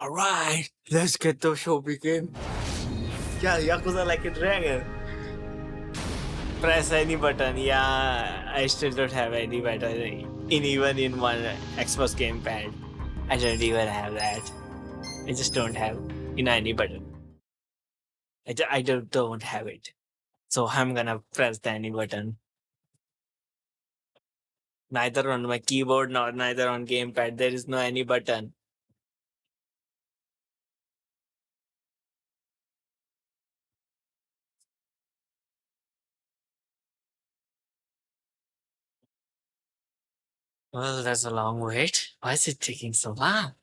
Alright, let's get the show begin. Yeah, Yakuza like a dragon. Press any button. Yeah, I still don't have any button even in one Xbox gamepad. I don't even have that. I just don't have in any button. I don't have it. So I'm gonna press the any button. Neither on my keyboard nor neither on gamepad. There is no any button. Well, that's a long wait. Why is it taking so long?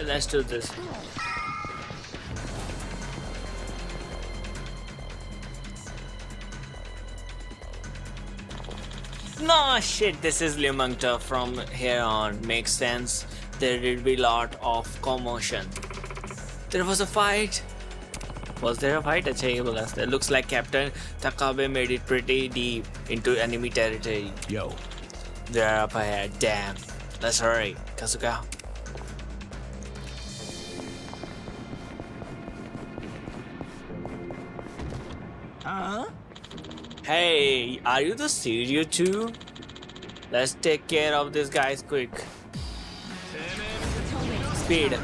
Let's do this. No shit, this is Limungta from here on. Makes sense. There did be lot of commotion. There was a fight. Was there a fight? Acha, ye bola. It looks like Captain Takabe made it pretty deep into enemy territory. Yo. They're up ahead. Damn. Let's hurry. Kazuka. Hey, are you the Sirio too? Let's take care of these guys quick. Speed.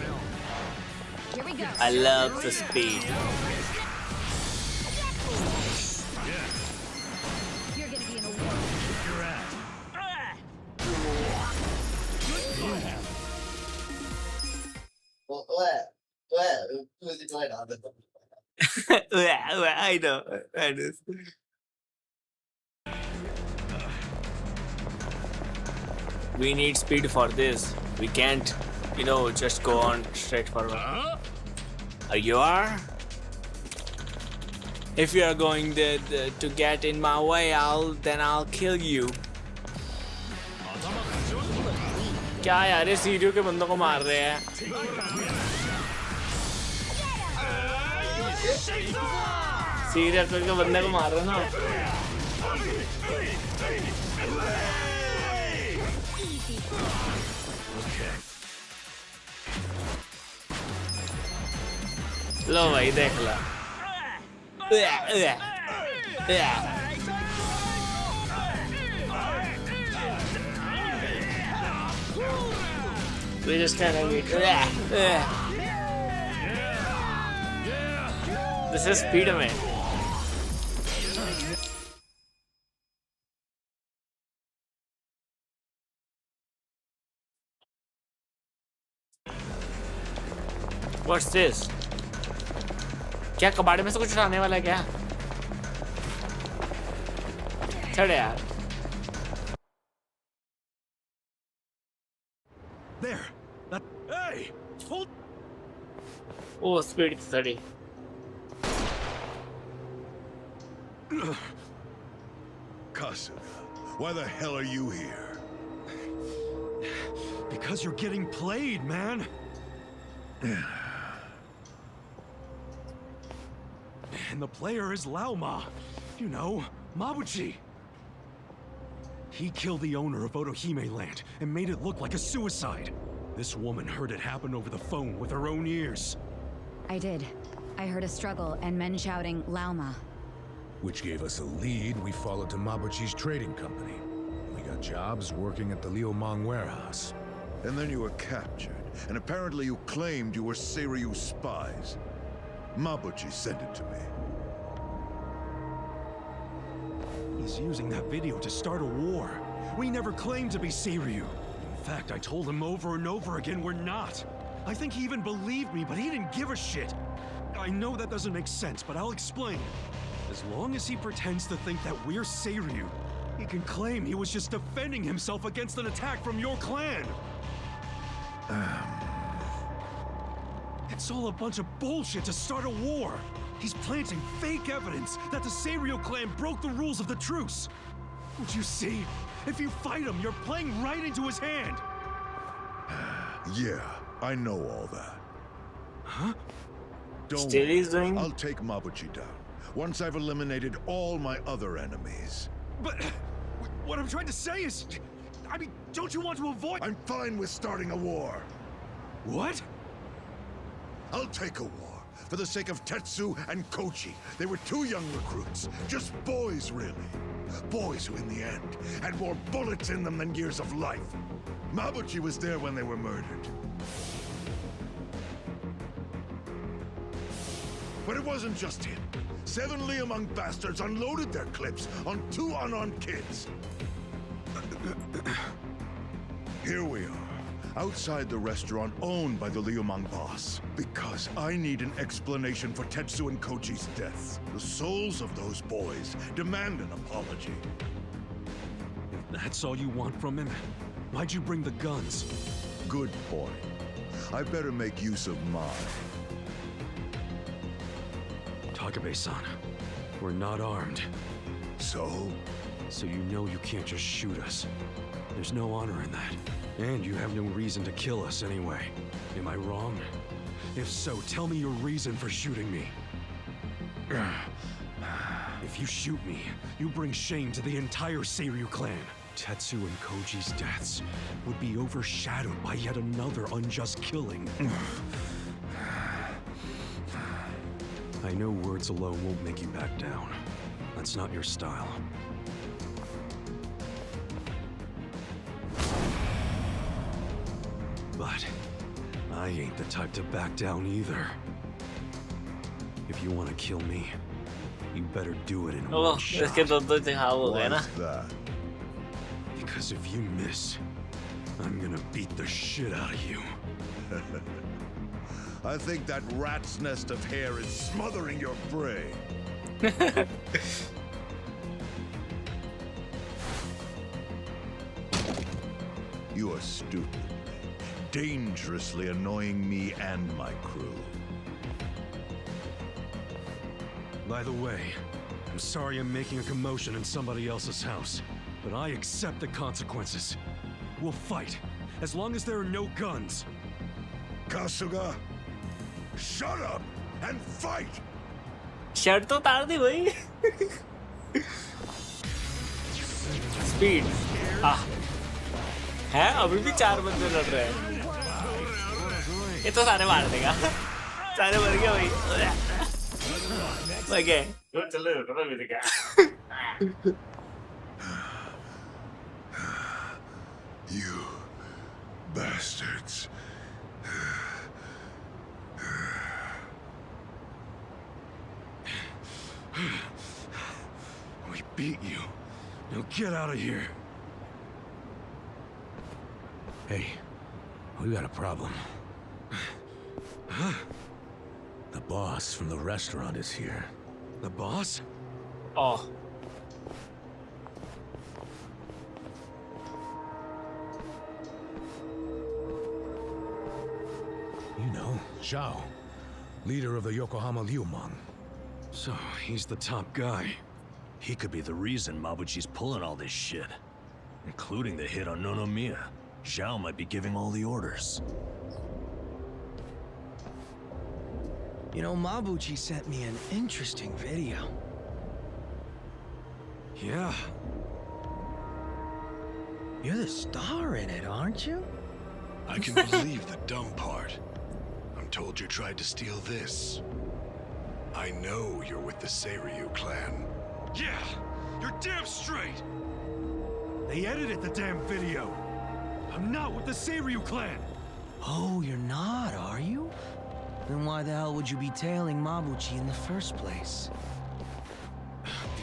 Here we go. I love the speed. You're gonna be in a war. I know. I know. We need speed for this. We can't, just go on straight forward. You are? If you are going to get in my way, then I'll kill you. क्या यार ये सीरियो के बंदों को मार रहे हैं? सीरियो के बंदे को मार रहे हैं ना? लो भाई देख ला. We just kind of This is Speederman. What's this? क्या कबाड़े में से कुछ उठाने वाला है क्या? चढ़ यार. There. Hey! Hold. Oh, speed 30. Kasuga, why the hell are you here? Because you're getting played, man. And the player is Laoma. You know, Mabuchi. He killed the owner of Otohime Land and made it look like a suicide. This woman heard it happen over the phone with her own ears. I did. I heard a struggle and men shouting Lauma. Which gave us a lead. We followed to Mabuchi's trading company. We got jobs working at the Liumang warehouse. And then you were captured, and apparently you claimed you were Seiryu spies. Mabuchi sent it to me. He's using that video to start a war. We never claimed to be Seiryu. In fact, I told him over and over again we're not. I think he even believed me, but he didn't give a shit. I know that doesn't make sense, but I'll explain. As long as he pretends to think that we're Seiryu, he can claim he was just defending himself against an attack from your clan. It's all a bunch of bullshit to start a war. He's planting fake evidence that the Seiryu clan broke the rules of the truce. Would you see? If you fight him, you're playing right into his hand. Yeah, I know all that. Huh? Don't Still worry, he's doing. I'll take Mabuchi down, once I've eliminated all my other enemies. But what I'm trying to say is, I mean, don't you want to avoid— I'm fine with starting a war. What? I'll take a war, for the sake of Tetsu and Kochi. They were two young recruits, just boys, really. Boys who, in the end, had more bullets in them than years of life. Mabuchi was there when they were murdered. But it wasn't just him. 7 Liamong bastards unloaded their clips on 2 unarmed kids. Here we are, outside the restaurant owned by the Liamong boss. Because I need an explanation for Tetsu and Kochi's deaths. The souls of those boys demand an apology. If that's all you want from him, why'd you bring the guns? Good point. I better make use of mine. Takabe-san, we're not armed. So? So you know you can't just shoot us. There's no honor in that. And you have no reason to kill us anyway. Am I wrong? If so, tell me your reason for shooting me. If you shoot me, you bring shame to the entire Seiryu clan. Tetsu and Koji's deaths would be overshadowed by yet another unjust killing. I know words alone won't make you back down. That's not your style. But I ain't the type to back down either. If you want to kill me, you better do it in Oh, one shot. इसके दो जगह हो गए ना. Why's that? Because if you miss, I'm gonna beat the shit out of you. I think that rat's nest of hair is smothering your brain. You are stupid. Dangerously annoying me and my crew. By the way, I'm sorry I'm making a commotion in somebody else's house, but I accept the consequences. We'll fight, as long as there are no guns. Kasuga, shut up and fight! Shirt तो उतार दी भाई. Speed. है अभी भी 4 बंदे लड़ रहे हैं. ये तो सारे मार देगा. सारे मर गए भाई. मर गए. चलो उठो भी दिखा. You bastards. We beat you. Now get out of here. Hey, we got a problem. The boss from the restaurant is here. The boss? Oh. You know, Zhao, leader of the Yokohama Liumang. So, he's the top guy. He could be the reason Mabuchi's pulling all this shit. Including the hit on Nonomiya. Zhao might be giving all the orders. You know, Mabuchi sent me an interesting video. Yeah. You're the star in it, aren't you? I can believe the dumb part. I'm told you tried to steal this. I know you're with the Seiryu clan. Yeah! You're damn straight! They edited the damn video! I'm not with the Seiryu clan! Oh, you're not, are you? Then why the hell would you be tailing Mabuchi in the first place?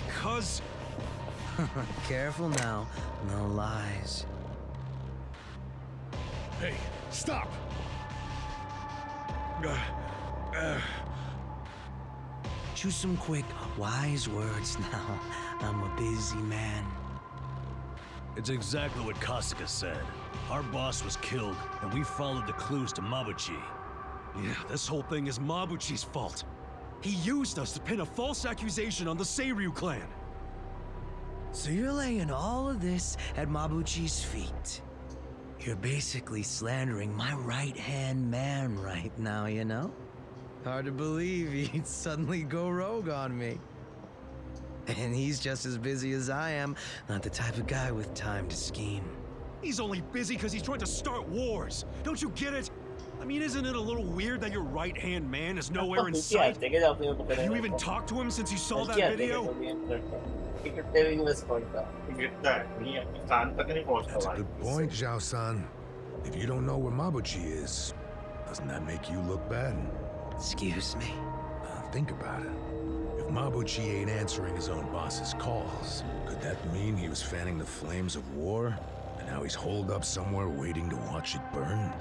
Because... Careful now, no lies. Hey, stop! Choose some quick, wise words now. I'm a busy man. It's exactly what Kasuga said. Our boss was killed, and we followed the clues to Mabuchi. Yeah, this whole thing is Mabuchi's fault. He used us to pin a false accusation on the Seiryu clan. So you're laying all of this at Mabuchi's feet. You're basically slandering my right-hand man right now, you know? Hard to believe he'd suddenly go rogue on me. And he's just as busy as I am, not the type of guy with time to scheme. He's only busy because he's trying to start wars. Don't you get it? I mean, isn't it a little weird that your right-hand man is nowhere in sight? Have you even talked to him since you saw that video? That's a good point, Zhao-san. If you don't know where Mabuchi is, doesn't that make you look bad? Excuse me? Think about it. If Mabuchi ain't answering his own boss's calls, could that mean he was fanning the flames of war? And now he's holed up somewhere waiting to watch it burn?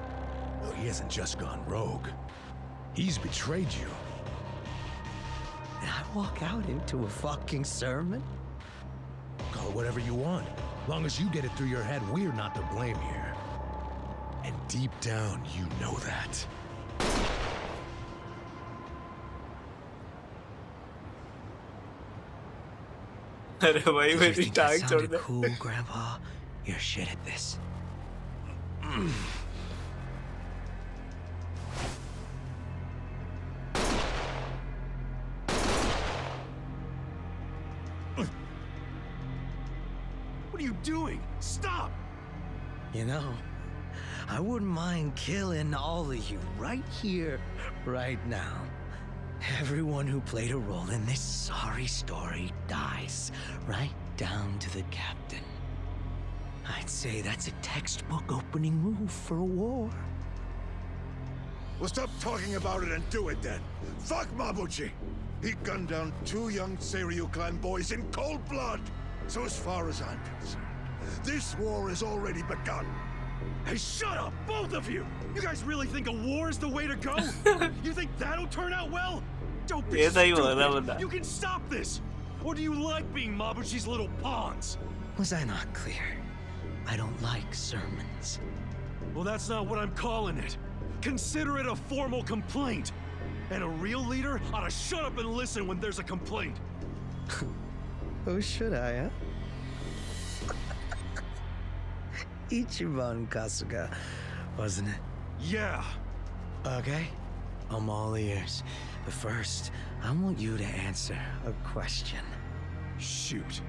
No, he hasn't just gone rogue. He's betrayed you. Did I walk out into a fucking sermon? Call it whatever you want. Long as you get it through your head, we're not to blame here. And deep down, you know that. अरे भाई Did you मेरी think that टांग छोड़ sounded they cool, Grandpa? You're shit at this. What are you doing? Stop! You know, I wouldn't mind killing all of you right here, right now. Everyone who played a role in this sorry story dies, right down to the captain. I'd say that's a textbook opening move for a war. Well, stop talking about it and do it then. Fuck Mabuchi! He gunned down 2 young Seiryu clan boys in cold blood! So as far as I'm concerned, this war has already begun. Hey, shut up, both of you! You guys really think a war is the way to go? You think that'll turn out well? Don't be ये सही बोल रहा stupid! बंदा You can stop this! Or do you like being Mabuchi's little pawns? Was I not clear? I don't like sermons. Well, that's not what I'm calling it. Consider it a formal complaint. And a real leader ought to shut up and listen when there's a complaint. Oh, should I, huh? Ichiban Kasuga, wasn't it? Yeah. Okay, I'm all ears. But first, I want you to answer a question. Shoot.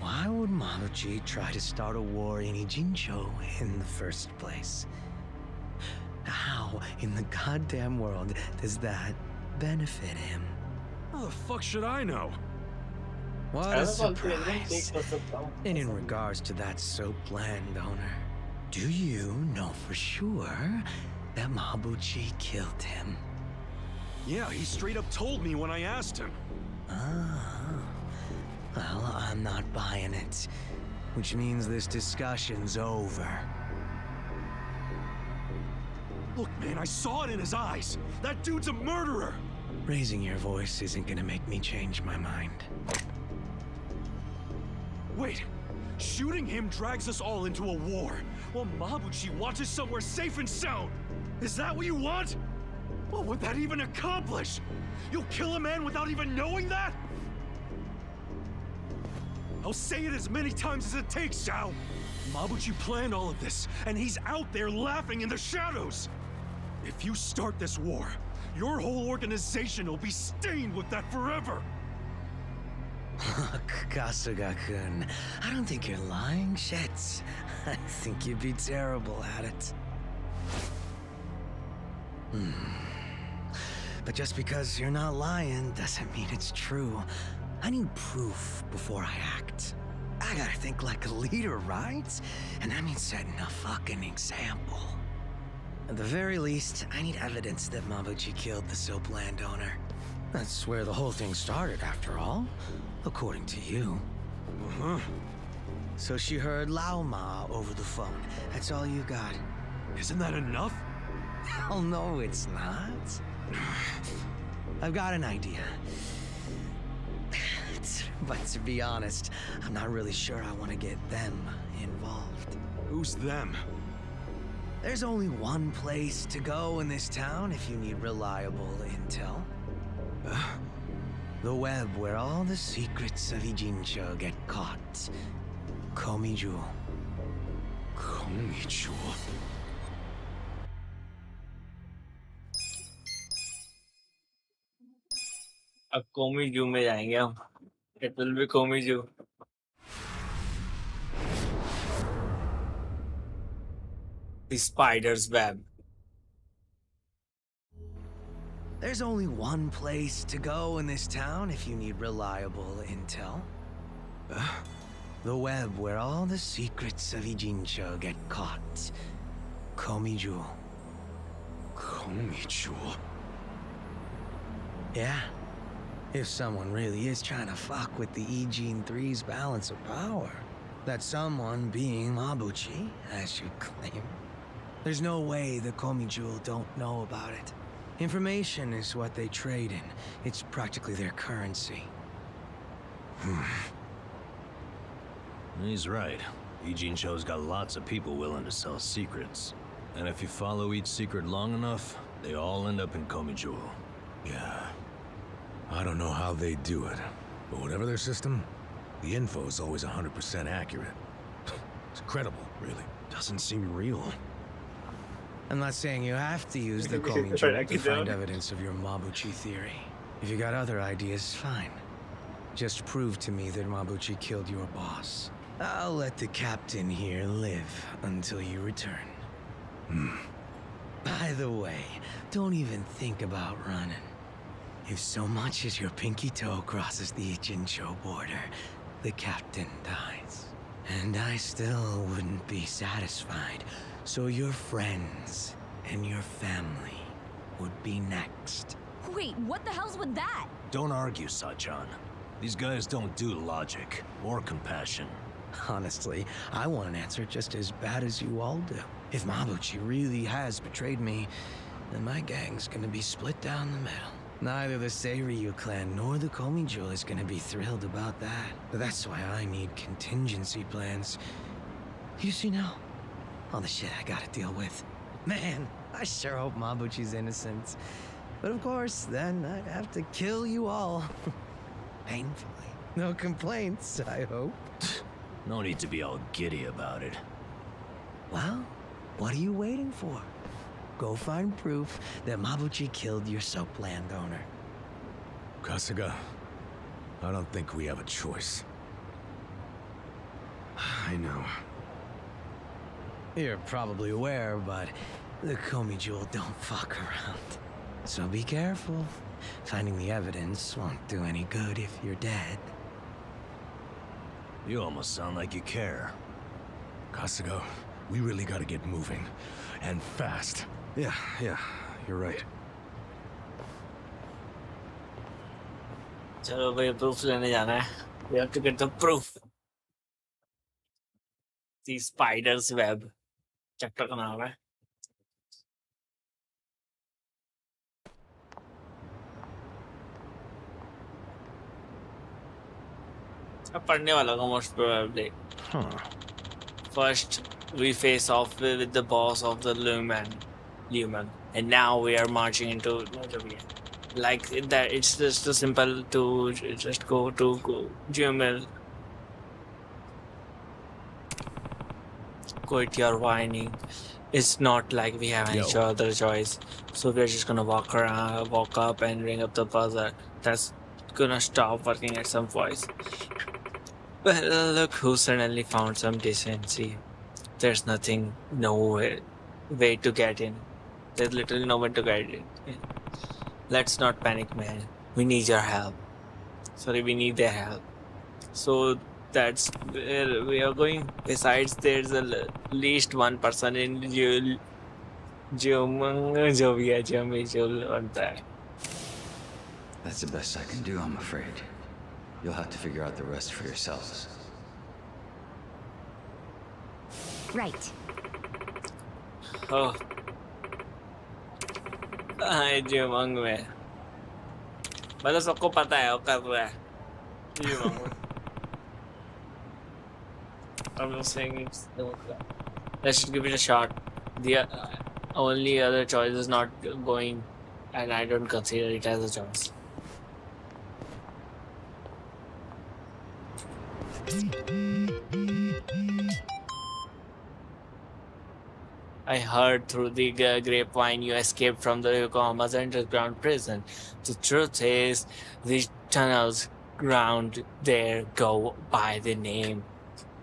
Why would Mabuchi try to start a war in Ijincho in the first place? How in the goddamn world does that benefit him? How the fuck should I know? What a surprise. And in regards to that soap landowner, do you know for sure that Mabuchi killed him? Yeah, he straight up told me when I asked him. Ah, well, I'm not buying it. Which means this discussion's over. Look, man, I saw it in his eyes. That dude's a murderer. Raising your voice isn't gonna make me change my mind. Wait, shooting him drags us all into a war, while Mabuchi watches somewhere safe and sound. Is that what you want? What would that even accomplish? You'll kill a man without even knowing that? I'll say it as many times as it takes, Xiao. Mabuchi planned all of this, and he's out there laughing in the shadows. If you start this war, your whole organization will be stained with that forever. Kasuga-kun, I don't think you're lying, shits. I think you'd be terrible at it. But just because you're not lying doesn't mean it's true. I need proof before I act. I gotta think like a leader, right? And that means setting a fucking example. At the very least, I need evidence that Mabuchi killed the soap landowner. That's where the whole thing started, after all. According to you. Uh-huh. So she heard Lao Ma over the phone. That's all you got. Isn't that enough? Hell no, it's not. I've got an idea. But to be honest, I'm not really sure I want to get them involved. Who's them? There's only one place to go in this town if you need reliable intel. The web where all the secrets of Ijincho get caught. Komiju. Komiju. अब कोमिजू में जाएंगे हम it will be कोमिजू The spider's web. There's only one place to go in this town if you need reliable intel. The web where all the secrets of Ijincho get caught. Komiju. Komiju. Yeah. If someone really is trying to fuck with the Ijin 3's balance of power, that someone being Mabuchi, as you claim, there's no way the Komiju don't know about it. Information is what they trade in. It's practically their currency. He's right. Ijincho's got lots of people willing to sell secrets. And if you follow each secret long enough, they all end up in Komiju. Yeah. I don't know how they do it, but whatever their system, the info is always 100% accurate. It's incredible, really. Doesn't seem real. I'm not saying you have to use the Komiju to find evidence of your Mabuchi theory. If you got other ideas, fine. Just prove to me that Mabuchi killed your boss. I'll let the captain here live until you return. By the way, don't even think about running. If so much as your pinky toe crosses the Ijincho border, the captain dies. And I still wouldn't be satisfied, so your friends and your family would be next. Wait, what the hell's with that? Don't argue, Sachan. These guys don't do logic or compassion. Honestly, I want an answer just as bad as you all do. If Mabuchi really has betrayed me, then my gang's gonna be split down the middle. Neither the Seiryu clan nor the Komiju is gonna be thrilled about that. But that's why I need contingency plans. You see now? All the shit I gotta deal with. Man, I sure hope Mabuchi's innocent. But of course, then I'd have to kill you all. Painfully. No complaints, I hope. No need to be all giddy about it. Well, what are you waiting for? Go find proof that Mabuchi killed your soap landowner. Kasuga, I don't think we have a choice. I know. You're probably aware, but the Komiju don't fuck around. So be careful. Finding the evidence won't do any good if you're dead. You almost sound like you care. Kasuga, we really gotta get moving. And fast. Yeah, you're right. चलो भाई proof लेने जाना है. We have to get the proof. The spider's web. Chapter का नाम है. अब पढ़ने वाला का most probably. First, we face off with the boss of the Lumen, and now we are marching into like that. It's just so simple to just go to Jumel. Quit your whining. It's not like we have any other choice, so we're just gonna walk up and ring up the buzzer. That's gonna stop working at some point. Well, look who suddenly found some decency. There's no way to get in. There's literally no way to get in. Let's not panic, man. We need your help. Sorry, we need their help. So that's where we are going. Besides, there's at least one person in That's the best I can do, I'm afraid. You'll have to figure out the rest for yourselves. Right. Oh. हाँ जियोमंग में मतलब सबको पता है वो कर रहा है जियोमंग में. I'm not saying it's let's just give it a shot. The only other choice is not going, and I don't consider it as a choice. I heard through the grapevine you escaped from the Yokohama's underground prison. The truth is, the tunnels ground there go by the name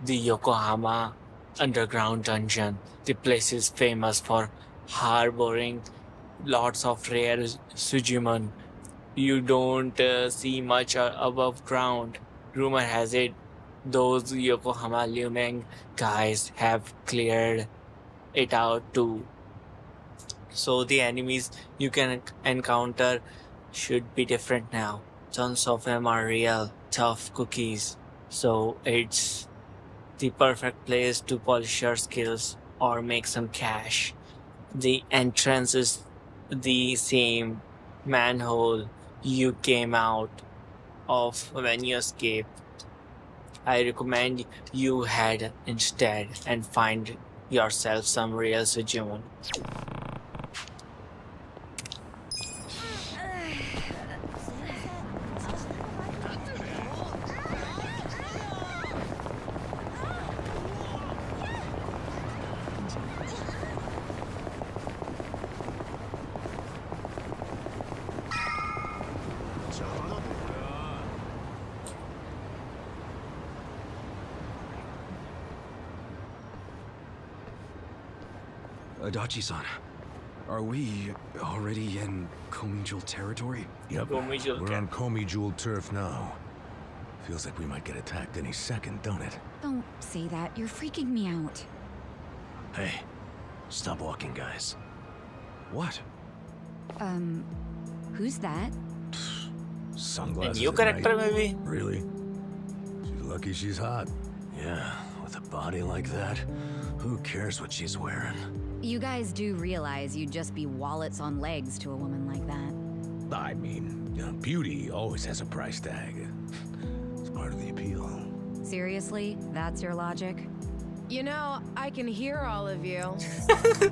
the Yokohama underground dungeon. The place is famous for harboring lots of rare Sujimon. You don't see much above ground. Rumor has it those Yokohama Lumeng guys have cleared it out too. So the enemies you can encounter should be different now. Tons of them are real tough cookies. So it's the perfect place to polish your skills or make some cash. The entrance is the same manhole you came out of when you escaped. I recommend you head instead and find yourself some real Sujimon. Adachi-san, are we already in Komijul territory? Yep. Komijul We're on Komijul turf now. Feels like we might get attacked any second, don't it? Don't say that. You're freaking me out. Hey, stop walking, guys. What? Who's that? A Sunglasses new at character night. maybe? Really? She's lucky she's hot. Yeah, with a body like that, who cares what she's wearing? You guys do realize you'd just be wallets on legs to a woman like that. I mean, you know, beauty always has a price tag. It's part of the appeal. Seriously? That's your logic? You know, I can hear all of you.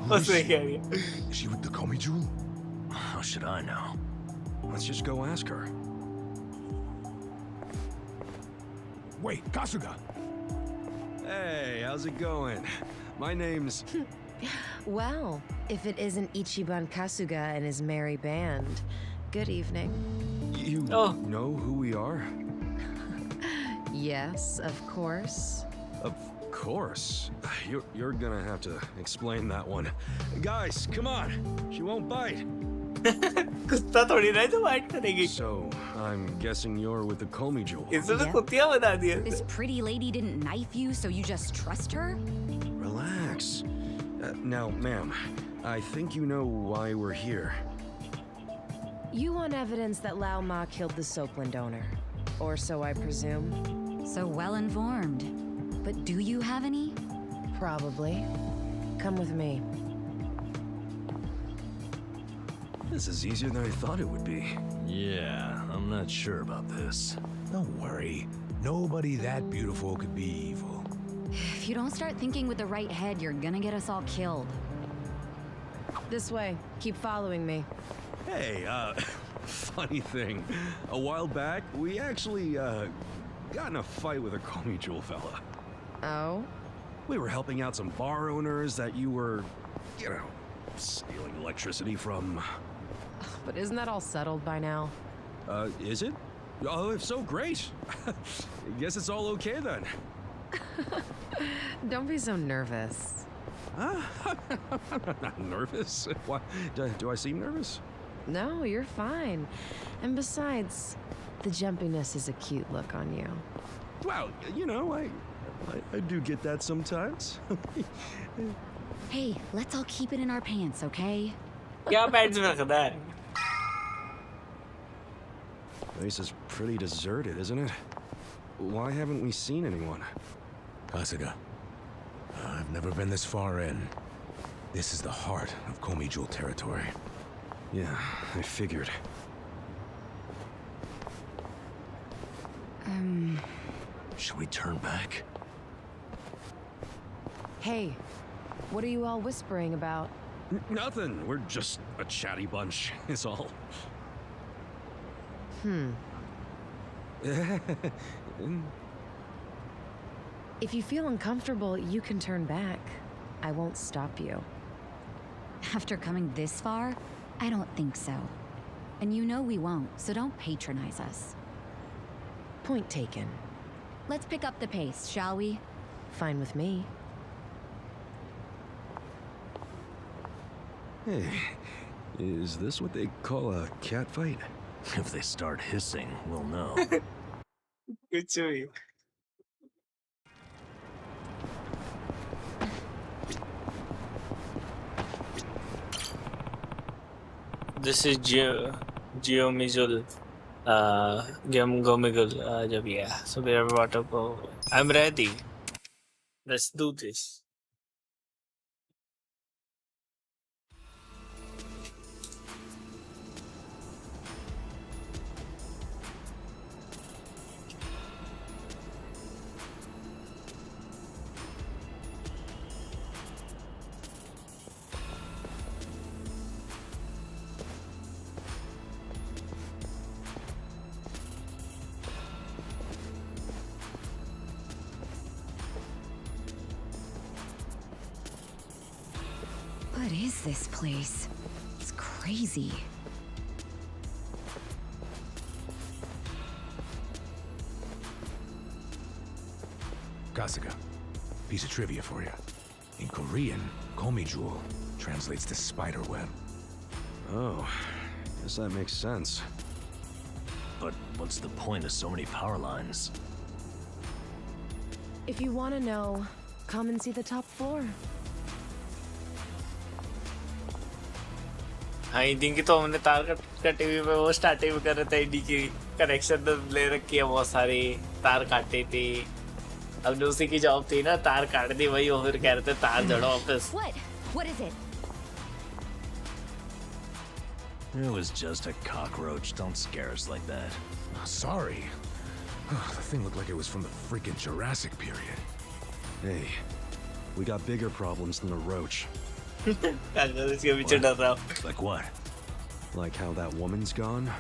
What's the area? Is she with the Komijul? How should I know? Let's just go ask her. Wait, Kasuga! Hey, how's it going? My name's... Well, if it isn't Ichiban Kasuga and his merry band, good evening. You Oh. know who we are? Yes, of course. Of course. You're gonna have to explain that one. Guys, come on. She won't bite. कुत्ता थोड़ी ना है जो white करेगी. So, I'm guessing you're with the Komijul. इसने तो Yeah. कुत्तियां बता दिया. This pretty lady didn't knife you, so you just trust her? Relax. Now, ma'am, I think you know why we're here. You want evidence that Lao Ma killed the Soapland owner. Or so I presume. So well informed. But do you have any? Probably. Come with me. This is easier than I thought it would be. Yeah, I'm not sure about this. Don't worry. Nobody that beautiful could be evil. If you don't start thinking with the right head, you're gonna get us all killed. This way. Keep following me. Hey, funny thing. A while back, we actually, got in a fight with a Komijul fella. Oh? We were helping out some bar owners that you were, you know, stealing electricity from. But isn't that all settled by now? Is it? Oh, if so, great. Guess it's all okay then. Don't be so nervous. I'm not nervous. Why? Do I seem nervous? No, you're fine. And besides, the jumpiness is a cute look on you. Well, you know, I do get that sometimes. Hey, let's all keep it in our pants, okay? क्या pants में रखता है? Place is pretty deserted, isn't it? Why haven't we seen anyone? Kasuga, I've never been this far in. This is the heart of Komijul territory. Yeah, I figured. Should we turn back? Hey, what are you all whispering about? Nothing. We're just a chatty bunch, is all. If you feel uncomfortable, you can turn back. I won't stop you. After coming this far, I don't think so. And you know we won't, so don't patronize us. Point taken. Let's pick up the pace, shall we? Fine with me. Hey, is this what they call a cat fight? If they start hissing, we'll know. कुछ भी. This is Geomizul, Gomigul, yeah. So we are about to go. I'm ready. Let's do this. What is this place? It's crazy. Kasuga, piece of trivia for you. In Korean, komijul translates to spider web. Oh, guess that makes sense. But what's the point of so many power lines? If you want to know, come and see the top floor. हाँ Indian की तो हमने तार कटे हुए पे वो starting में कर रहे थे इंडी की कनेक्शन तो ले रखी है बहुत सारी तार काटे थे अब उसी की जॉब थी ना तार काट दी वही वो फिर कह रहे थे तार जड़ो वापस. What is it? It was just a cockroach. Don't scare us like that. Sorry. The thing looked like it was from the freaking Jurassic period. Hey, we got bigger problems than a roach. इसके पीछे डर रहा हूँ. Like what? Like how that woman's gone?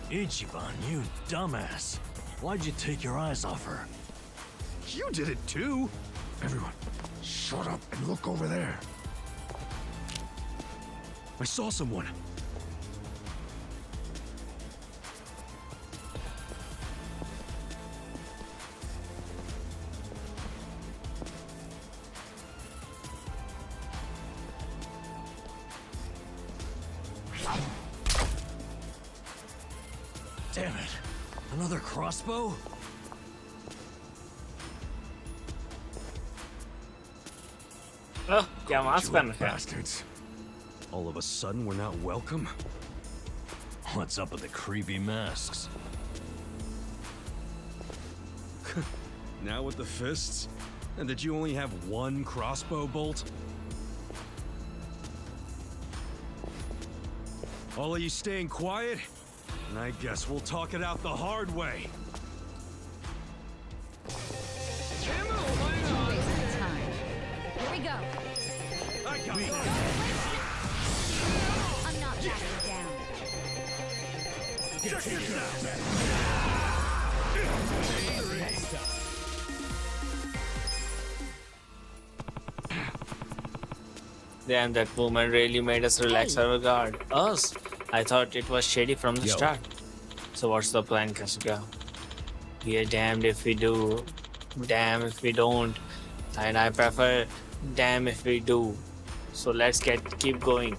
Ichiban, you dumbass. Why'd you take your eyes off her? You did it too! Everyone, shut up and look over there. I saw someone. Damn it. Another crossbow? Oh, क्या mask पहन रखा है. Bastards. All of a sudden, we're not welcome? What's up with the creepy masks? Now with the fists? And did you only have one crossbow bolt? All of you staying quiet? And I guess we'll talk it out the hard way. Wasting time. Here we go. I got it. I'm not backing down. Check this out. Damn, that woman really made us relax our guard. Us? I thought it was shady from the start. So what's the plan, Kasuga? We are damned if we do, damn if we don't, and I prefer damn if we do. So let's keep going.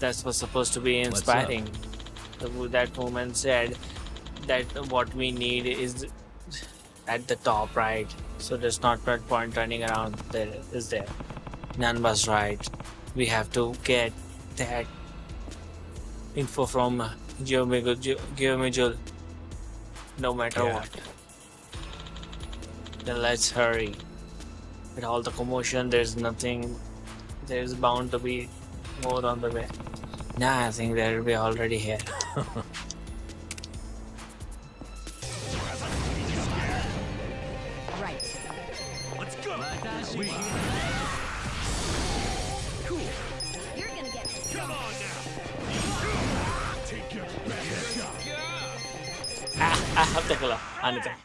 That's what's supposed to be inspiring. That woman said that what we need is at the top, right? So there's not much point turning around. There is there. Nan was right. We have to get that info from Geomijul, no matter what. Then let's hurry. With all the commotion, there's bound to be more on the way. Nah, I think they'll be already here. Right. Let's go! Cool. You're gonna get Come on now! Take your best shot. अब तक ला आने तक.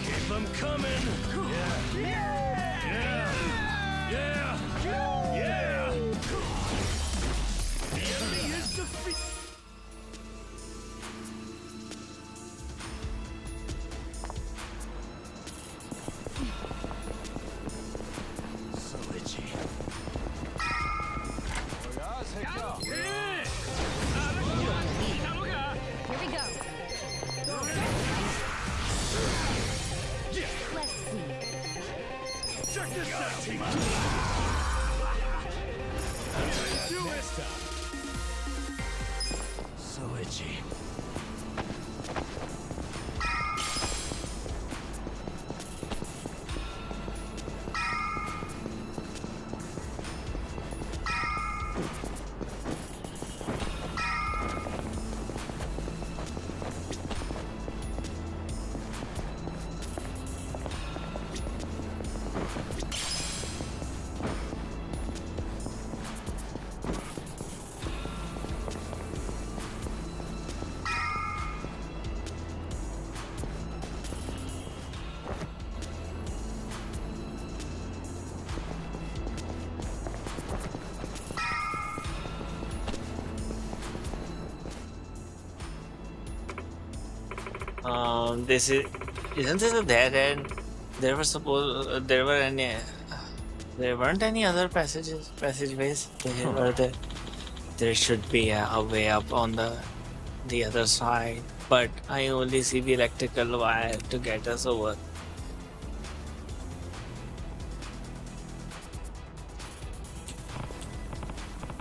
Keep them coming! itchy. This isn't this a dead end? There weren't any other passageways. There should be a way up on the other side, but I only see the electrical wire to get us over.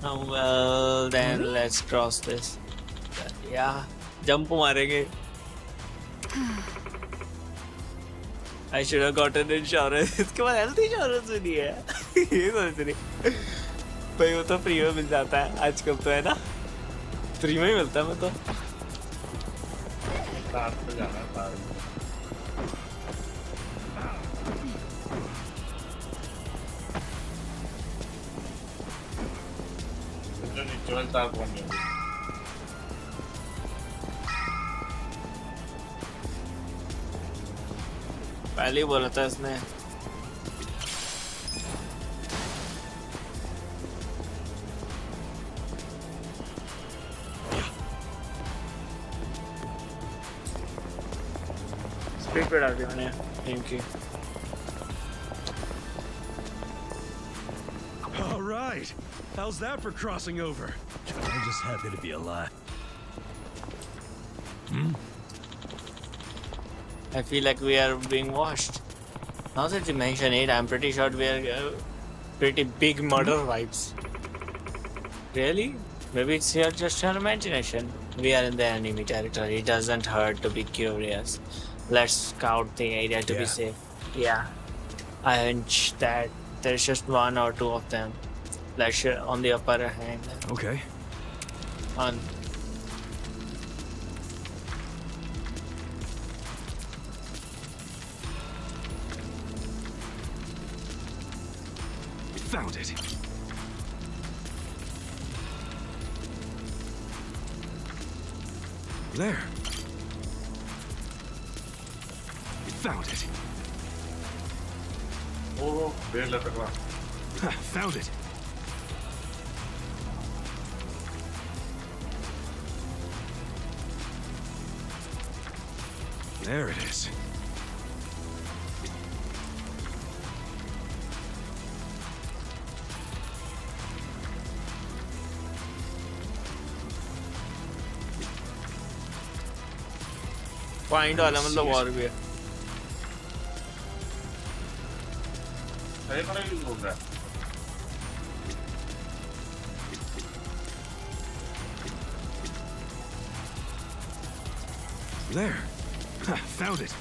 Oh, well, then let's cross this. Yeah, jump मारेंगे. I should have gotten insurance. इसके बाद health insurance भी नहीं है. ये सोच रही. भाई वो तो फ्री में मिल जाता है आजकल तो है ना. फ्री में ही मिलता है मैं तो. साथ में जाना है साथ में. जो निचोड़ तार कौन है? पहले ही बोला था इसने. स्पीड पे डाल दिया मैंने. Thank you. All right. How's that for crossing over? I'm just happy to be alive. I feel like we are being watched. Now that you mention it, I'm pretty sure we are pretty big murder vibes. Really? Maybe it's here just your imagination. We are in the enemy territory. It doesn't hurt to be curious. Let's scout the area to be safe. Yeah. I hunch that there's just one or two of them. Let's on the upper hand. Okay. On. Found it. There. Found it. Oh, found it. There it is. Find वाला मतलब और भी है. सही पर ही बोल रहा है. There. Found it.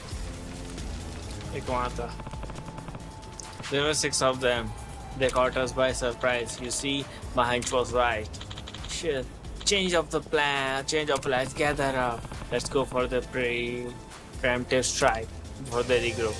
एक वहाँ था. There were 6 of them. They caught us by surprise. You see, my hunch was right. Shit. Change of plans. Gather up. Let's go for the preemptive strike for the regroup.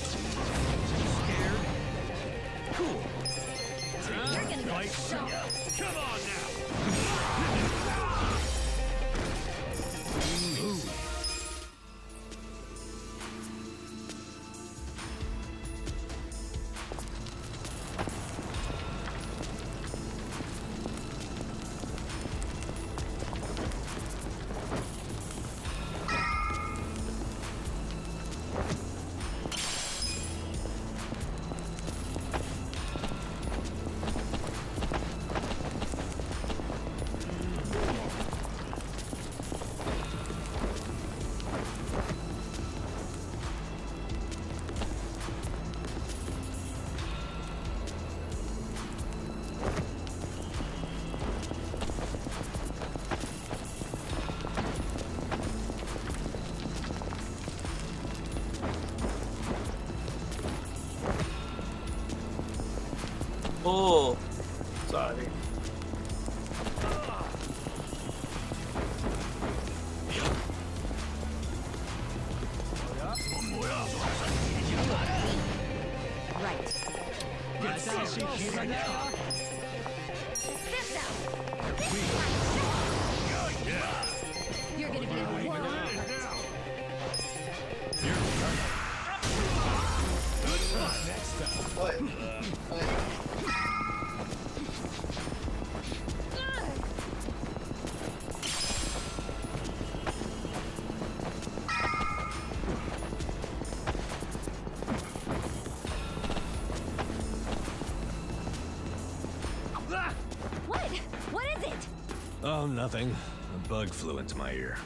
Oh, nothing. A bug flew into my ear.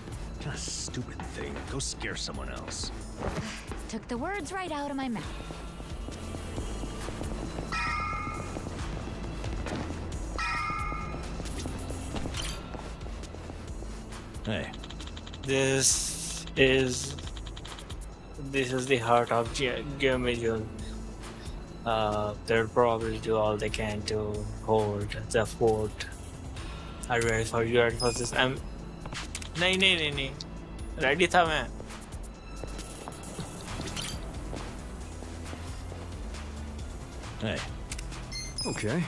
What a stupid thing. Go scare someone else. Took the words right out of my mouth. Hey. This is the heart of Guillermo. They'll probably do all they can to hold the fort. Are you ready for this? नहीं ready था मैं. Hey. Okay.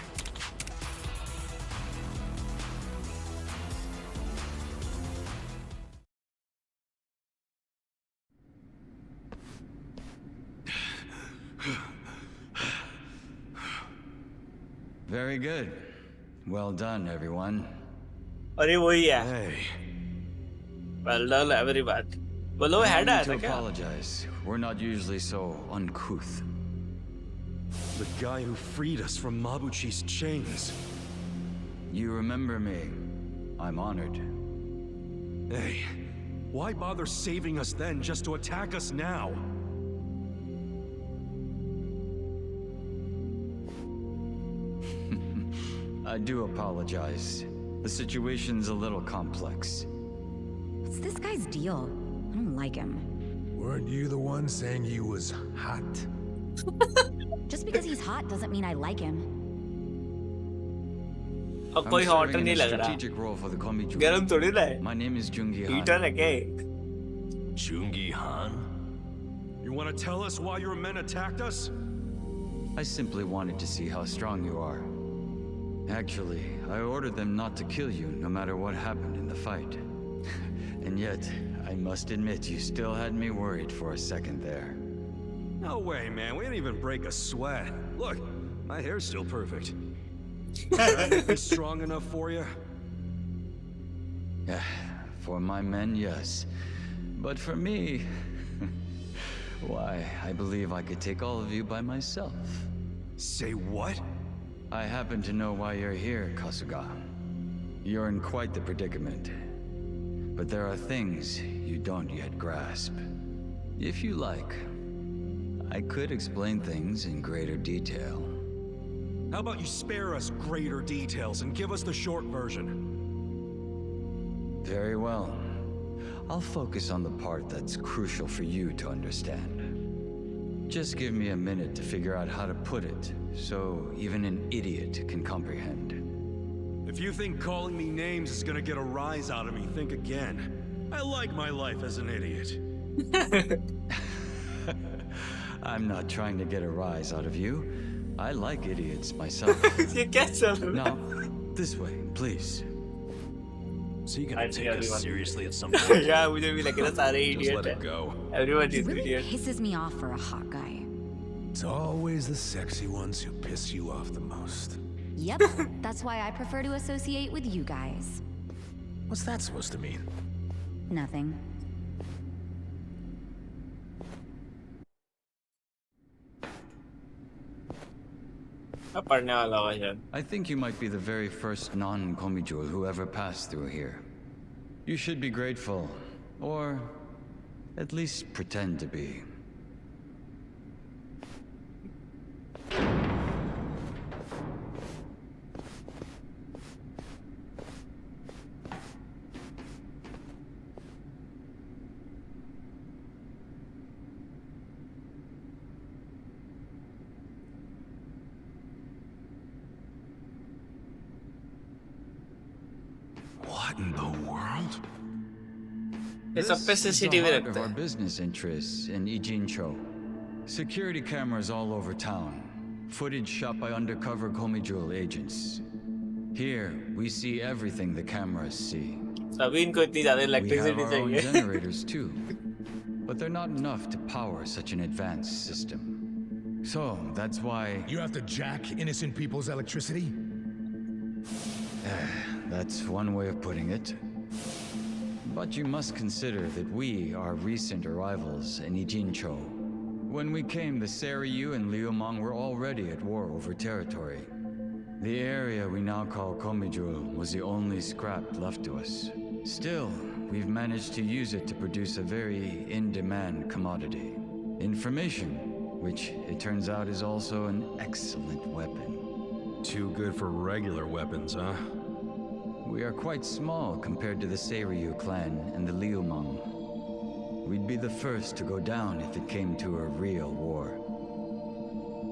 Very good. Well done, everyone. अरे वही है. Hey. Well done, everybody. बोलो I head need आया to था क्या? apologize. We're not usually so uncouth. The guy who freed us from Mabuchi's chains. You remember me. I'm honored. Hey, why bother saving us then just to attack us now? I do apologize. The situation's a little complex. What's this guy's deal? I don't like him. Weren't you the one saying he was hot? Just because he's hot doesn't mean I like him. अब I'm कोई hot serving नहीं in a लग रहा. strategic role for the Komiju. गरम थोड़ी ना है. My name is Jungi Han. Heater है क्या? Jungi Han? You want to tell us why your men attacked us? I simply wanted to see how strong you are. Actually, I ordered them not to kill you no matter what happened in the fight. And yet, I must admit you still had me worried for a second there. No way, man. We didn't even break a sweat. Look, my hair's still perfect. Is that strong enough for you? Yeah, for my men, yes. But for me, why, I believe I could take all of you by myself. Say what? I happen to know why you're here, Kasuga. You're in quite the predicament. But there are things you don't yet grasp. If you like, I could explain things in greater detail. How about you spare us greater details and give us the short version? Very well. I'll focus on the part that's crucial for you to understand. Just give me a minute to figure out how to put it, so even an idiot can comprehend. If you think calling me names is gonna get a rise out of me, think again. I like my life as an idiot. I'm not trying to get a rise out of you. I like idiots myself. ये क्या चल रहा है? Now, this way, please. So you I gonna think take us everyone- seriously at some point? Yeah, मुझे भी लग रहा सारे Just idiot let हैं. it go. Everyone He is really idiot. pisses me off for a hot guy. It's always the sexy ones who piss you off the most. Yep, that's why I prefer to associate with you guys. What's that supposed to mean? Nothing. अब पढ़ने वाला होगा शायद. I think you might be the very first non-Komijul who ever passed through here. You should be grateful, or at least pretend to be. What in the world? ये सब पे This is the CCTV heart रखते of our हैं. business interests in Ijincho. Security cameras all over town. Footage shot by undercover Komijul agents. Here, we see everything the cameras see. अभी इनको इतनी ज़्यादा We have electricity our own चाहिए. generators too. But they're not enough to power such an advanced system. So, that's why You have to jack innocent people's electricity? that's one way of putting it. But you must consider that we are recent arrivals in Ijincho. When we came, the Seiryu and Liumang were already at war over territory. The area we now call Komijul was the only scrap left to us. Still, we've managed to use it to produce a very in-demand commodity. Information, which it turns out is also an excellent weapon. Too good for regular weapons, huh? We are quite small compared to the Seiryu clan and the Liumang. We'd be the first to go down if it came to a real war.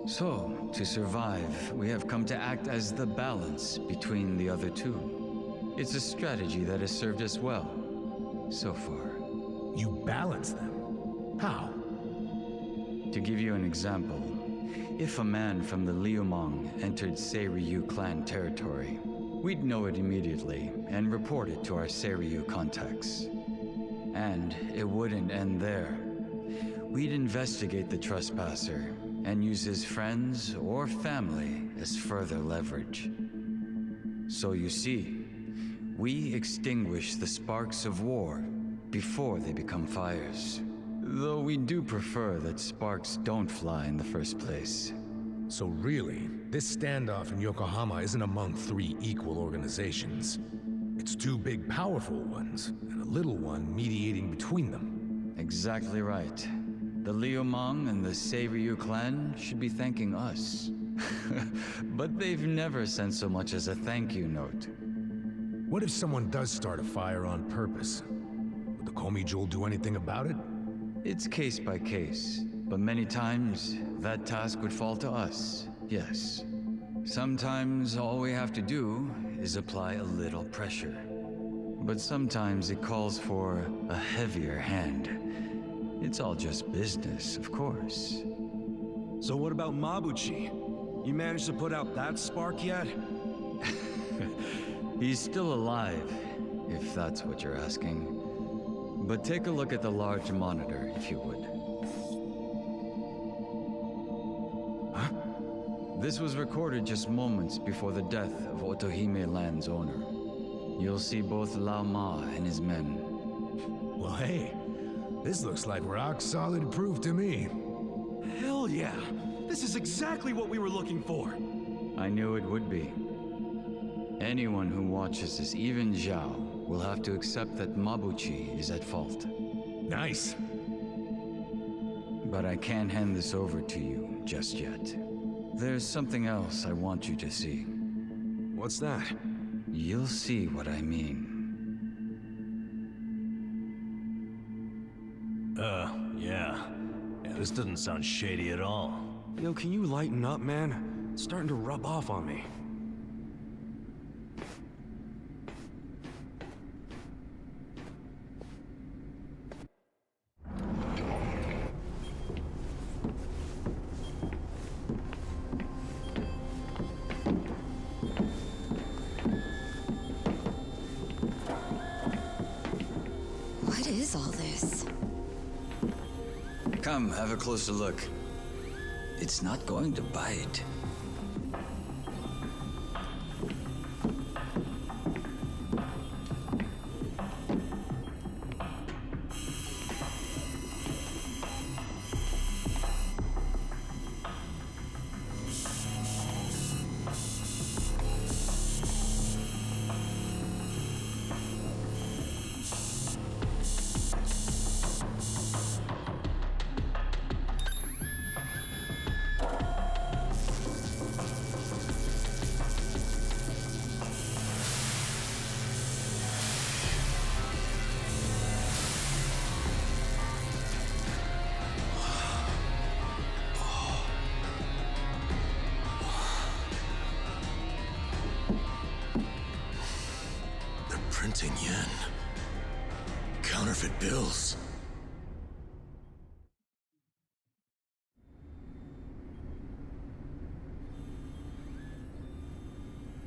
So, to survive, we have come to act as the balance between the other two. It's a strategy that has served us well, so far. You balance them? How? To give you an example, if a man from the Liumang entered Seiryu clan territory, we'd know it immediately and report it to our Seiryu contacts. And it wouldn't end there. We'd investigate the trespasser and use his friends or family as further leverage. So you see, we extinguish the sparks of war before they become fires. Though we do prefer that sparks don't fly in the first place. So really, this standoff in Yokohama isn't among three equal organizations. It's two big, powerful ones, and a little one mediating between them. Exactly right. The Liumang and the Seiryu clan should be thanking us. But they've never sent so much as a thank you note. What if someone does start a fire on purpose? Would the Komijul do anything about it? It's case by case, but many times that task would fall to us, yes. Sometimes all we have to do is apply a little pressure. But sometimes it calls for a heavier hand. It's all just business, of course. So what about Mabuchi? You managed to put out that spark yet? He's still alive, if that's what you're asking. But take a look at the large monitor, if you would. Huh? This was recorded just moments before the death of Otohime Land's owner. You'll see both Lao Ma and his men. Well, hey, this looks like rock solid proof to me. Hell yeah! This is exactly what we were looking for! I knew it would be. Anyone who watches this, even Zhao, will have to accept that Mabuchi is at fault. Nice. But I can't hand this over to you just yet. There's something else I want you to see. What's that? You'll see what I mean. Yeah. Yeah, this doesn't sound shady at all. Yo, can you lighten up, man? It's starting to rub off on me. What is all this? Come, have a closer look. It's not going to bite. Printing yen. Counterfeit bills.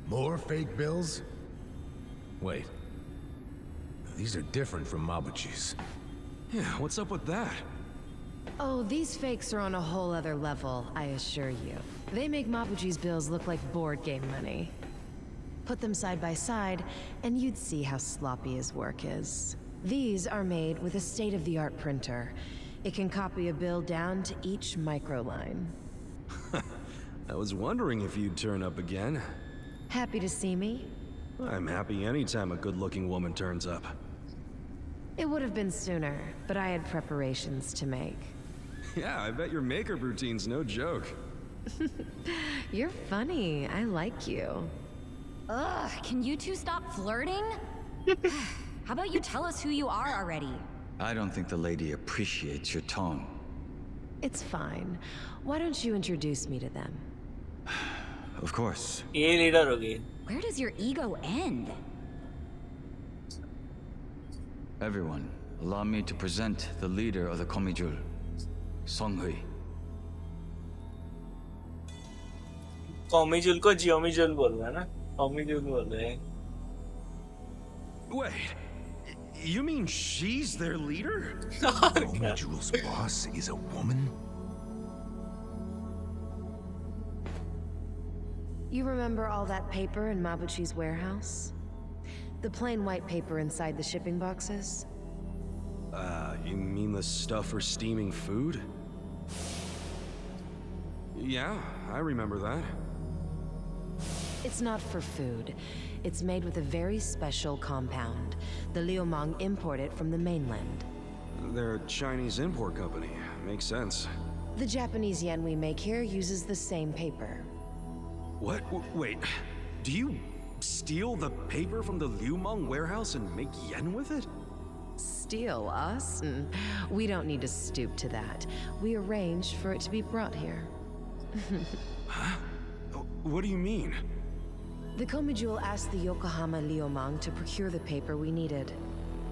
More fake bills? Wait. These are different from Mabuchi's. Yeah, what's up with that? Oh, these fakes are on a whole other level, I assure you. They make Mabuchi's bills look like board game money. Put them side by side, and you'd see how sloppy his work is. These are made with a state-of-the-art printer. It can copy a bill down to each microline. I was wondering if you'd turn up again. Happy to see me? I'm happy anytime a good-looking woman turns up. It would have been sooner, but I had preparations to make. Yeah, I bet your makeup routine's no joke. You're funny. I like you. Ugh, can you two stop flirting? How about you tell us who you are already? I don't think the lady appreciates your tone. It's fine. Why don't you introduce me to them? Of course. ये leader होगी. Where does your ego end? Everyone, allow me to present the leader of the Komijul, Songhui. कॉमिजुल को जियोमिजुल बोल रहा है ना? कॉमिजुल बोल रहे हैं. Wait, you mean she's their leader? Jul's boss is a woman? You remember all that paper in Mabuchi's warehouse? The plain white paper inside the shipping boxes? You mean the stuff for steaming food? Yeah, I remember that. It's not for food. It's made with a very special compound. The Liumang import it from the mainland. They're a Chinese import company. Makes sense. The Japanese yen we make here uses the same paper. What? Wait, do you steal the paper from the Liumang warehouse and make yen with it? Steal us? We don't need to stoop to that. We arranged for it to be brought here. Huh? What do you mean? The Komijul asked the Yokohama Liumang to procure the paper we needed.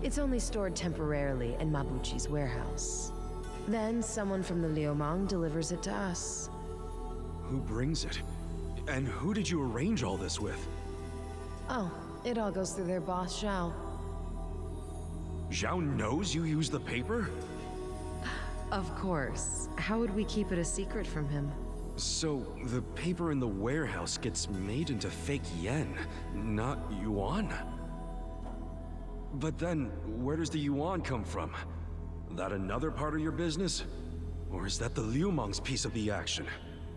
It's only stored temporarily in Mabuchi's warehouse. Then someone from the Liumang delivers it to us. Who brings it? And who did you arrange all this with? Oh, it all goes through their boss, Zhao. Zhao knows you use the paper? Of course. How would we keep it a secret from him? So, the paper in the warehouse gets made into fake yen, not yuan? But then, where does the yuan come from? That another part of your business? Or is that the Liumang's piece of the action?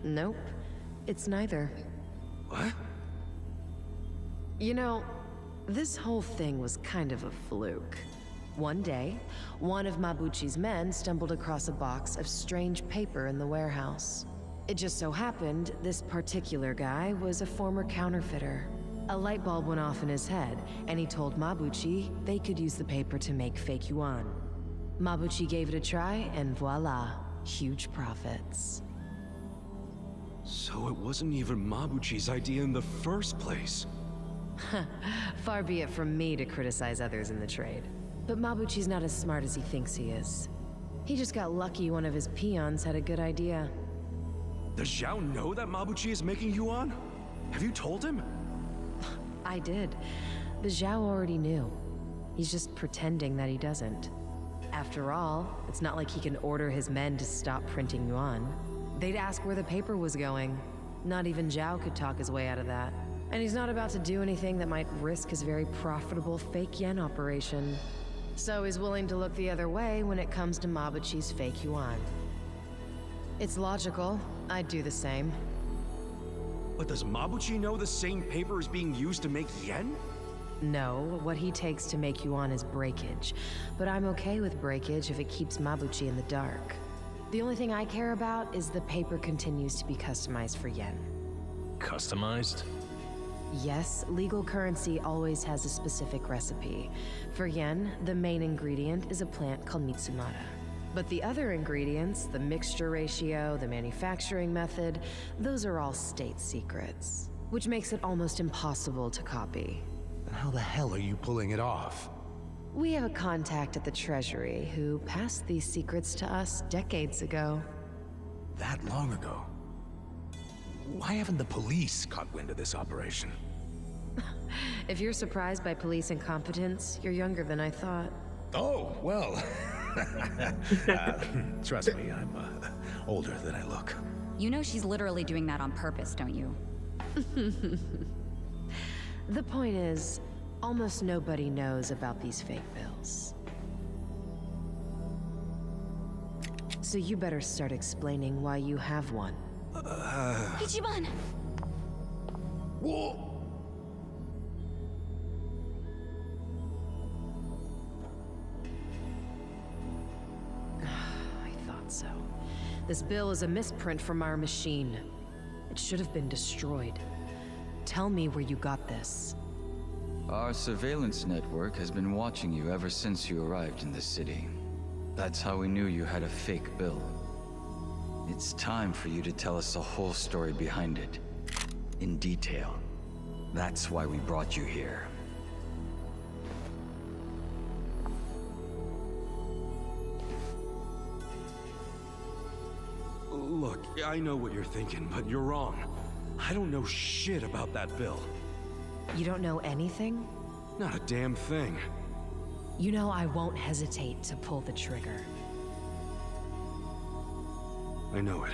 Nope. It's neither. What? You know, this whole thing was kind of a fluke. One day, one of Mabuchi's men stumbled across a box of strange paper in the warehouse. It just so happened this particular guy was a former counterfeiter. A light bulb went off in his head, and he told Mabuchi they could use the paper to make fake yuan. Mabuchi gave it a try, and voila, huge profits. So it wasn't even Mabuchi's idea in the first place. Far be it from me to criticize others in the trade. But Mabuchi's not as smart as he thinks he is. He just got lucky one of his peons had a good idea. Does Zhao know that Mabuchi is making yuan? Have you told him? I did, but Zhao already knew. He's just pretending that he doesn't. After all, it's not like he can order his men to stop printing yuan. They'd ask where the paper was going. Not even Zhao could talk his way out of that. And he's not about to do anything that might risk his very profitable fake yen operation. So he's willing to look the other way when it comes to Mabuchi's fake yuan. It's logical. I'd do the same. But does Mabuchi know the same paper is being used to make yen? No, what he takes to make yuan is breakage. But I'm okay with breakage if it keeps Mabuchi in the dark. The only thing I care about is the paper continues to be customized for yen. Customized? Yes, legal currency always has a specific recipe. For yen, the main ingredient is a plant called Mitsumara. But the other ingredients, the mixture ratio, the manufacturing method, those are all state secrets, which makes it almost impossible to copy. Then how the hell are you pulling it off? We have a contact at the Treasury who passed these secrets to us decades ago. That long ago? Why haven't the police caught wind of this operation? If you're surprised by police incompetence, you're younger than I thought. Oh, well. Trust me, I'm older than I look. You know she's literally doing that on purpose, don't you? The point is, almost nobody knows about these fake bills. So you better start explaining why you have one. Ichiban! Whoa! This bill is a misprint from our machine. It should have been destroyed. Tell me where you got this. Our surveillance network has been watching you ever since you arrived in the city. That's how we knew you had a fake bill. It's time for you to tell us the whole story behind it. In detail. That's why we brought you here. Look, I know what you're thinking, but you're wrong. I don't know shit about that bill. You don't know anything? Not a damn thing. You know I won't hesitate to pull the trigger. I know it.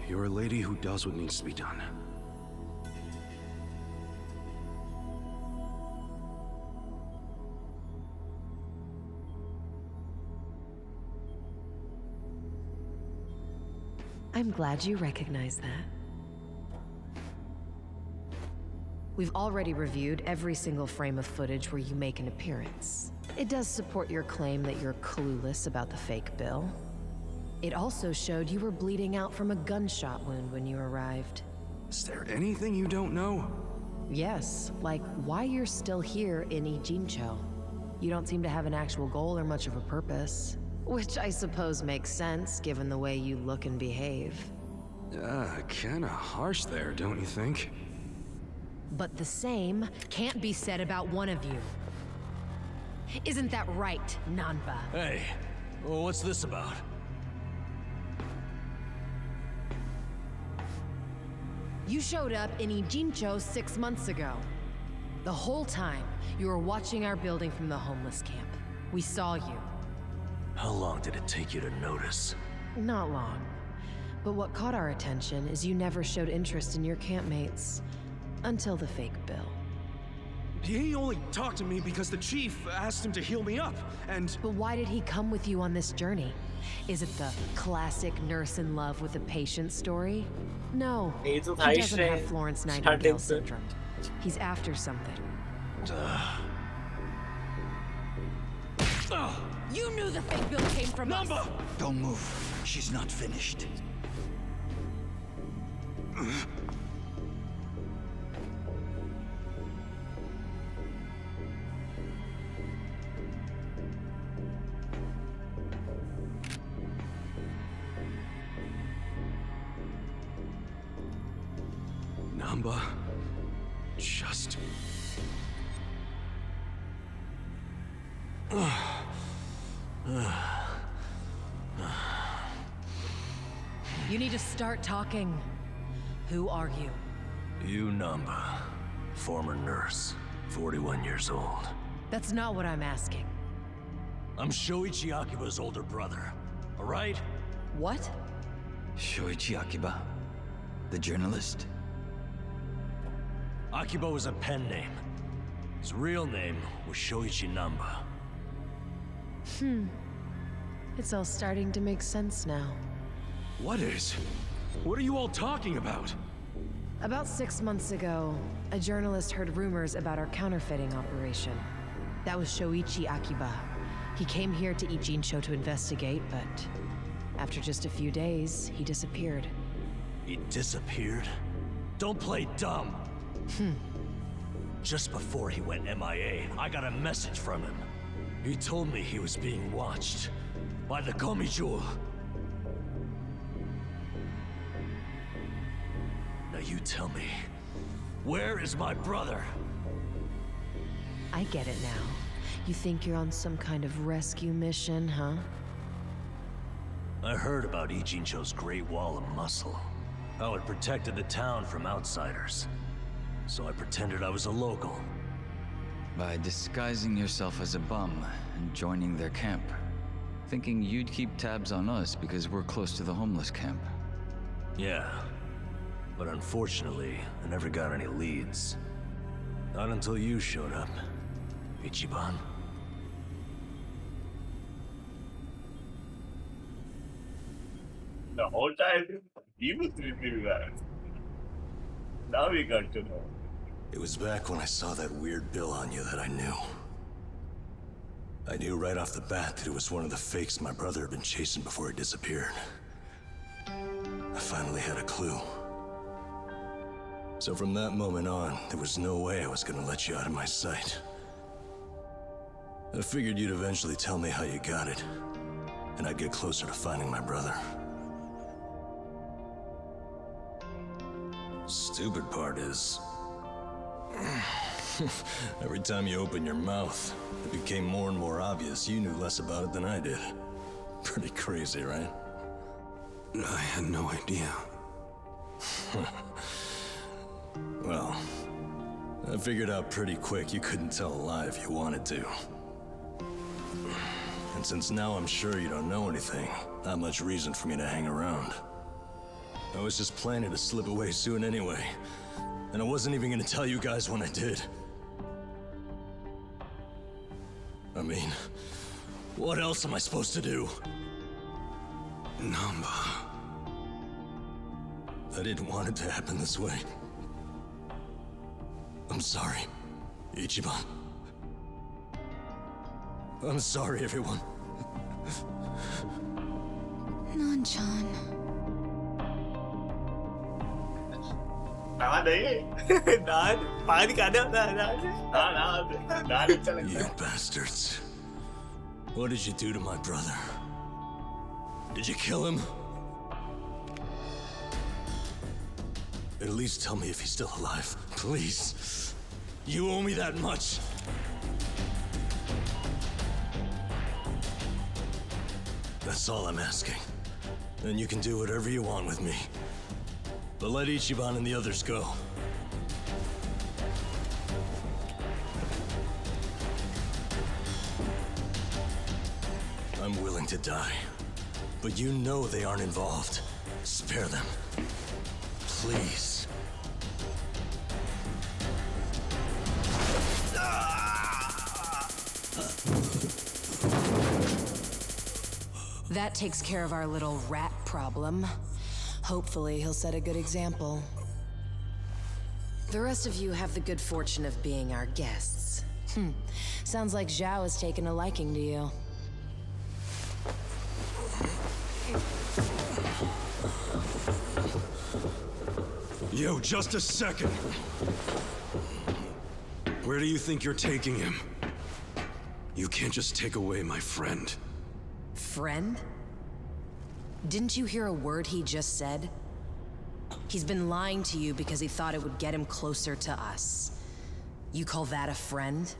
You're a lady who does what needs to be done. I'm glad you recognize that. We've already reviewed every single frame of footage where you make an appearance. It does support your claim that you're clueless about the fake bill. It also showed you were bleeding out from a gunshot wound when you arrived. Is there anything you don't know? Yes, like why you're still here in Ijincho. You don't seem to have an actual goal or much of a purpose. Which I suppose makes sense, given the way you look and behave. Kinda harsh there, don't you think? But the same can't be said about one of you. Isn't that right, Nanba? Hey, what's this about? You showed up in Ijincho 6 months ago. The whole time, you were watching our building from the homeless camp. We saw you. How long did it take you to notice? Not long. But what caught our attention is you never showed interest in your campmates. Until the fake bill. He only talked to me because the chief asked him to heal me up, and... But why did he come with you on this journey? Is it the classic nurse in love with a patient story? No, he doesn't have Florence Nightingale syndrome. He's after something. You knew the fake bill came from us! Don't move. She's not finished. Namba, just... You need to start talking. Who are you? You Namba, former nurse, 41 years old. That's not what I'm asking. I'm Shoichi Akiba's older brother, all right? What? Shoichi Akiba? The journalist? Akiba was a pen name. His real name was Shoichi Namba. It's all starting to make sense now. What is? What are you all talking about? About 6 months ago, a journalist heard rumors about our counterfeiting operation. That was Shoichi Akiba. He came here to Ijincho to investigate, but after just a few days, he disappeared. He disappeared? Don't play dumb! Just before he went MIA, I got a message from him. He told me he was being watched by the Komijul. Now you tell me, where is my brother? I get it now. You think you're on some kind of rescue mission, huh? I heard about Ijincho's Great Wall of Muscle. How it protected the town from outsiders. So I pretended I was a local. By disguising yourself as a bum and joining their camp. Thinking you'd keep tabs on us because we're close to the homeless camp. Yeah. But unfortunately, I never got any leads. Not until you showed up, Ichiban. The whole time, he was reviewing that. Now we got to know. It was back when I saw that weird bill on you that I knew. I knew right off the bat that it was one of the fakes my brother had been chasing before he disappeared. I finally had a clue. So from that moment on, there was no way I was gonna let you out of my sight. I figured you'd eventually tell me how you got it, and I'd get closer to finding my brother. Stupid part is... every time you open your mouth, it became more and more obvious you knew less about it than I did. Pretty crazy, right? I had no idea. Well, I figured out pretty quick you couldn't tell a lie if you wanted to. And since now I'm sure you don't know anything, not much reason for me to hang around. I was just planning to slip away soon anyway, and I wasn't even gonna tell you guys when I did. I mean, what else am I supposed to do? Namba. I didn't want it to happen this way. I'm sorry, Ichiban. I'm sorry, everyone. Non-chan. You bastards. What did you do to my brother? Did you kill him? At least tell me if he's still alive, please. You owe me that much. That's all I'm asking. Then you can do whatever you want with me. But let Ichiban and the others go. I'm willing to die. But you know they aren't involved. Spare them. Please. That takes care of our little rat problem. Hopefully, he'll set a good example. The rest of you have the good fortune of being our guests. Sounds like Zhao has taken a liking to you. Yo, just a second. Where do you think you're taking him? You can't just take away my friend. Friend? Didn't you hear a word he just said? He's been lying to you because he thought it would get him closer to us. You call that a friend?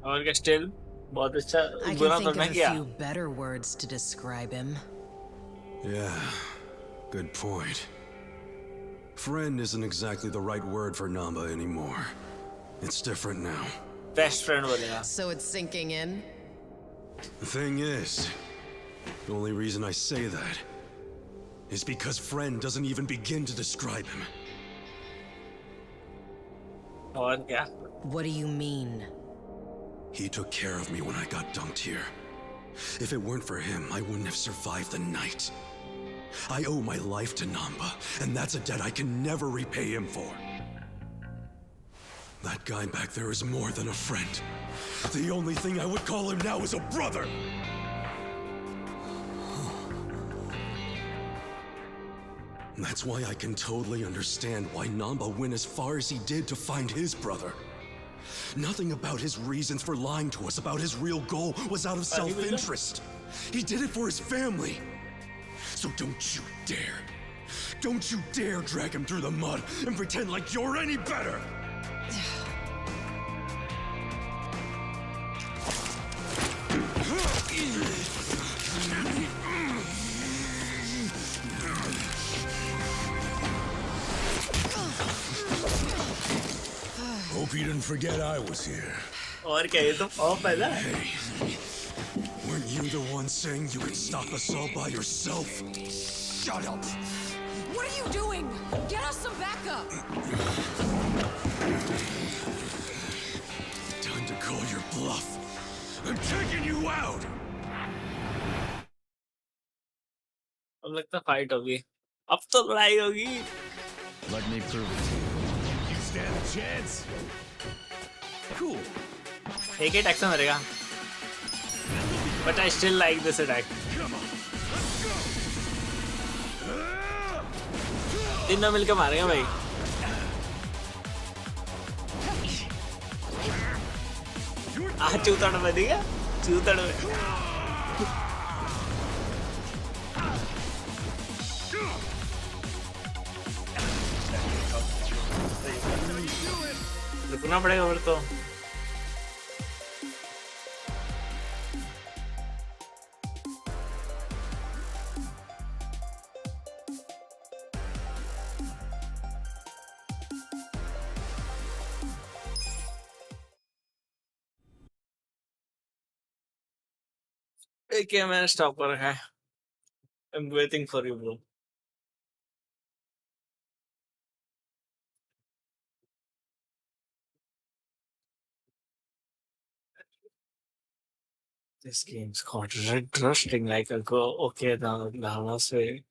और क्या still बहुत अच्छा I बुरा can तो think नहीं of a किया. few better words to describe him. Yeah, good point. Friend isn't exactly the right word for Namba anymore. It's different now. Best friend बोलेगा. So it's sinking in? The thing is, the only reason I say that is because friend doesn't even begin to describe him. और क्या? What do you mean? He took care of me when I got dumped here. If it weren't for him, I wouldn't have survived the night. I owe my life to Namba, and that's a debt I can never repay him for. That guy back there is more than a friend. The only thing I would call him now is a brother! That's why I can totally understand why Namba went as far as he did to find his brother. Nothing about his reasons for lying to us about his real goal was out of self-interest. He did it for his family. So don't you dare. Don't you dare drag him through the mud and pretend like you're any better! Hope you didn't forget I was here. और क्या ये तो of है ना? Weren't you the one saying you could stop us all by yourself? Shut up! What are you doing? Get us some backup! Time to call your bluff. I'm taking you out! अब लगता है fight होगी. अब तो लड़ाई होगी. Let me prove it to you. You stand a chance? Cool. एक ही attack से मरेगा. But I still like this attack. Come on, let's go! तीनों मिलके मारेंगे भाई। चूतड़ में दिया, चूतड़ में। रुकना पड़ेगा फिर तो। क्या मैंने स्टॉप कर रखा है। I'm waiting for you, bro. This game's got interesting like a go. Okay, now say.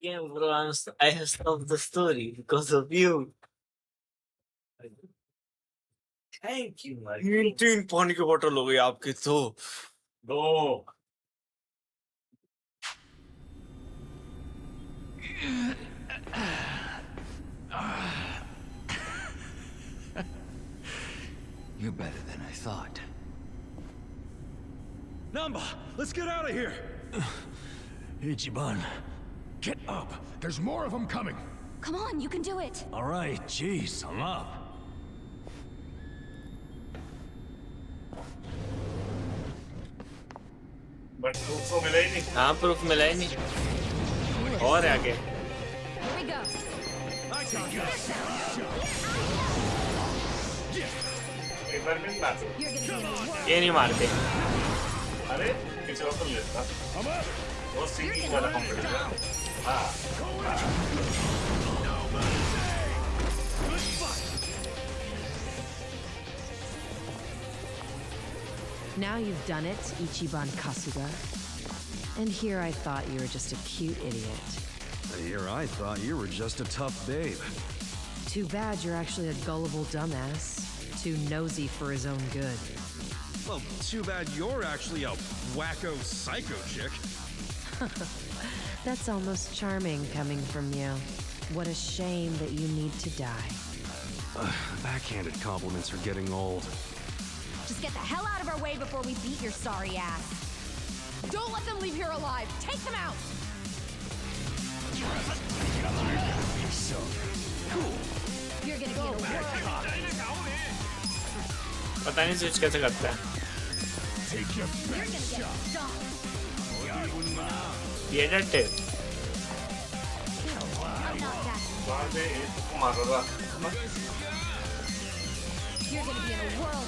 Yeah, bro, I have stopped the story because of you. Thank you, man. तीन पानी के बोतल हो गई आपके तो। दो। You're better than I thought. Namba, let's get out of here. Ichiban, get up. There's more of them coming. Come on, you can do it. All right, jeez, I'm up. But proof तो मिला ही नहीं। हाँ, proof मिला ही नहीं। और आगे। Here we go. ये नहीं मारते। अरे किसी और को लेता। वो सीधी वाला competition. Now you've done it, Ichiban Kasuga. And here I thought you were just a cute idiot. Here I thought you were just a tough babe. Too bad you're actually a gullible dumbass. Too nosy for his own good. Well, too bad you're actually a wacko psycho chick. That's almost charming coming from you. What a shame that you need to die. Backhanded compliments are getting old. Just get the hell out of our way before we beat your sorry ass. Don't let them leave here alive. Take them out. You're gonna get a world. पता नहीं switch कैसे करता है। ये डटे। You're gonna be in a world.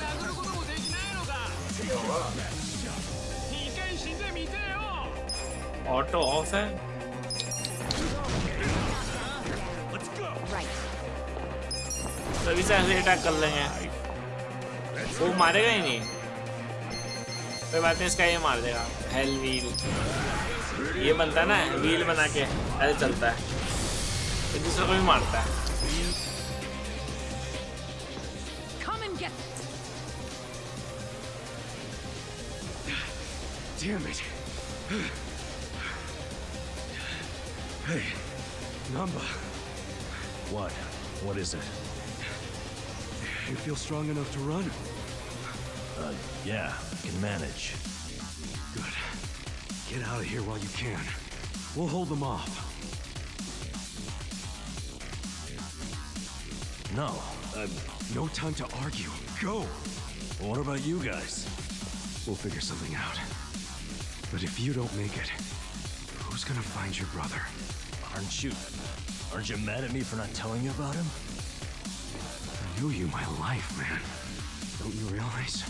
Auto of है। Right. तभी से ऐसे अटैक कर लेंगे। वो मारेगा ही नहीं। कोई बात नहीं, इसका ये मार देगा। हेल व्हील ये बनता है ना, व्हील बना के ऐसे चलता है। ये दूसरे को भी मारता है। Come and get it. Damn it. Hey, Namba. What? What is it? You feel strong enough to run? Yeah, can manage. Good. Get out of here while you can. We'll hold them off. No. No time to argue. Go! What about you guys? We'll figure something out. But if you don't make it, who's gonna find your brother? Aren't you mad at me for not telling you about him? I knew you my life, man. Don't you realize?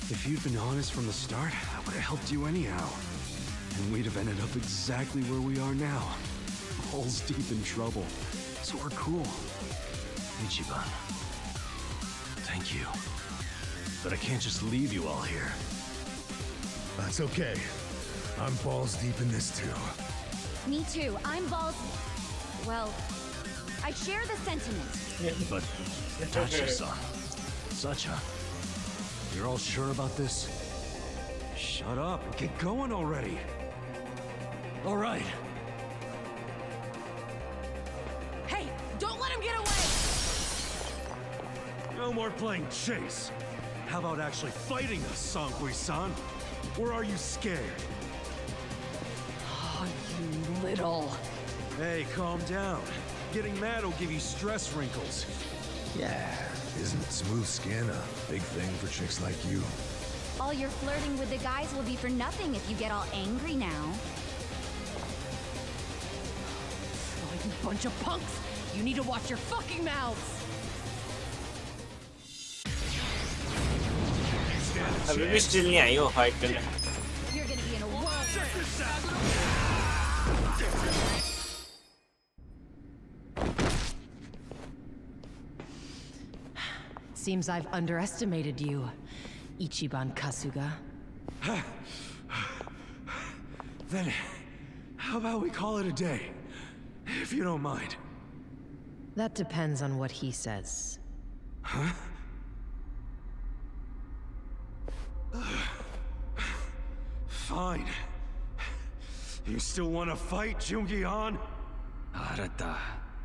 If you'd been honest from the start, I would have helped you anyhow. And we'd have ended up exactly where we are now. Balls deep in trouble. So we're cool. Ichiban. Thank you. But I can't just leave you all here. That's okay. I'm balls deep in this too. Me too. I'm balls. Well, I share the sentiment. But Tachi-san, Sacha, you're all sure about this? Shut up and get going already. All right. Hey, don't let him get away! No more playing chase. How about actually fighting us, Sangui-san? Or are you scared? Oh, you little... Hey, calm down. Getting mad will give you stress wrinkles. Yeah, isn't smooth skin a big thing for chicks like you? All your flirting with the guys will be for nothing if you get all angry now. Oh, you bunch of punks! You need to watch your fucking mouths! अभी भी still नहीं आई वो fight करने. You're gonna be in a world. Seems I've underestimated you, Ichiban Kasuga. Then, how about we call it a day? If you don't mind. That depends on what he says. Huh? Fine. You still want to fight, Jungi-han? 알았다.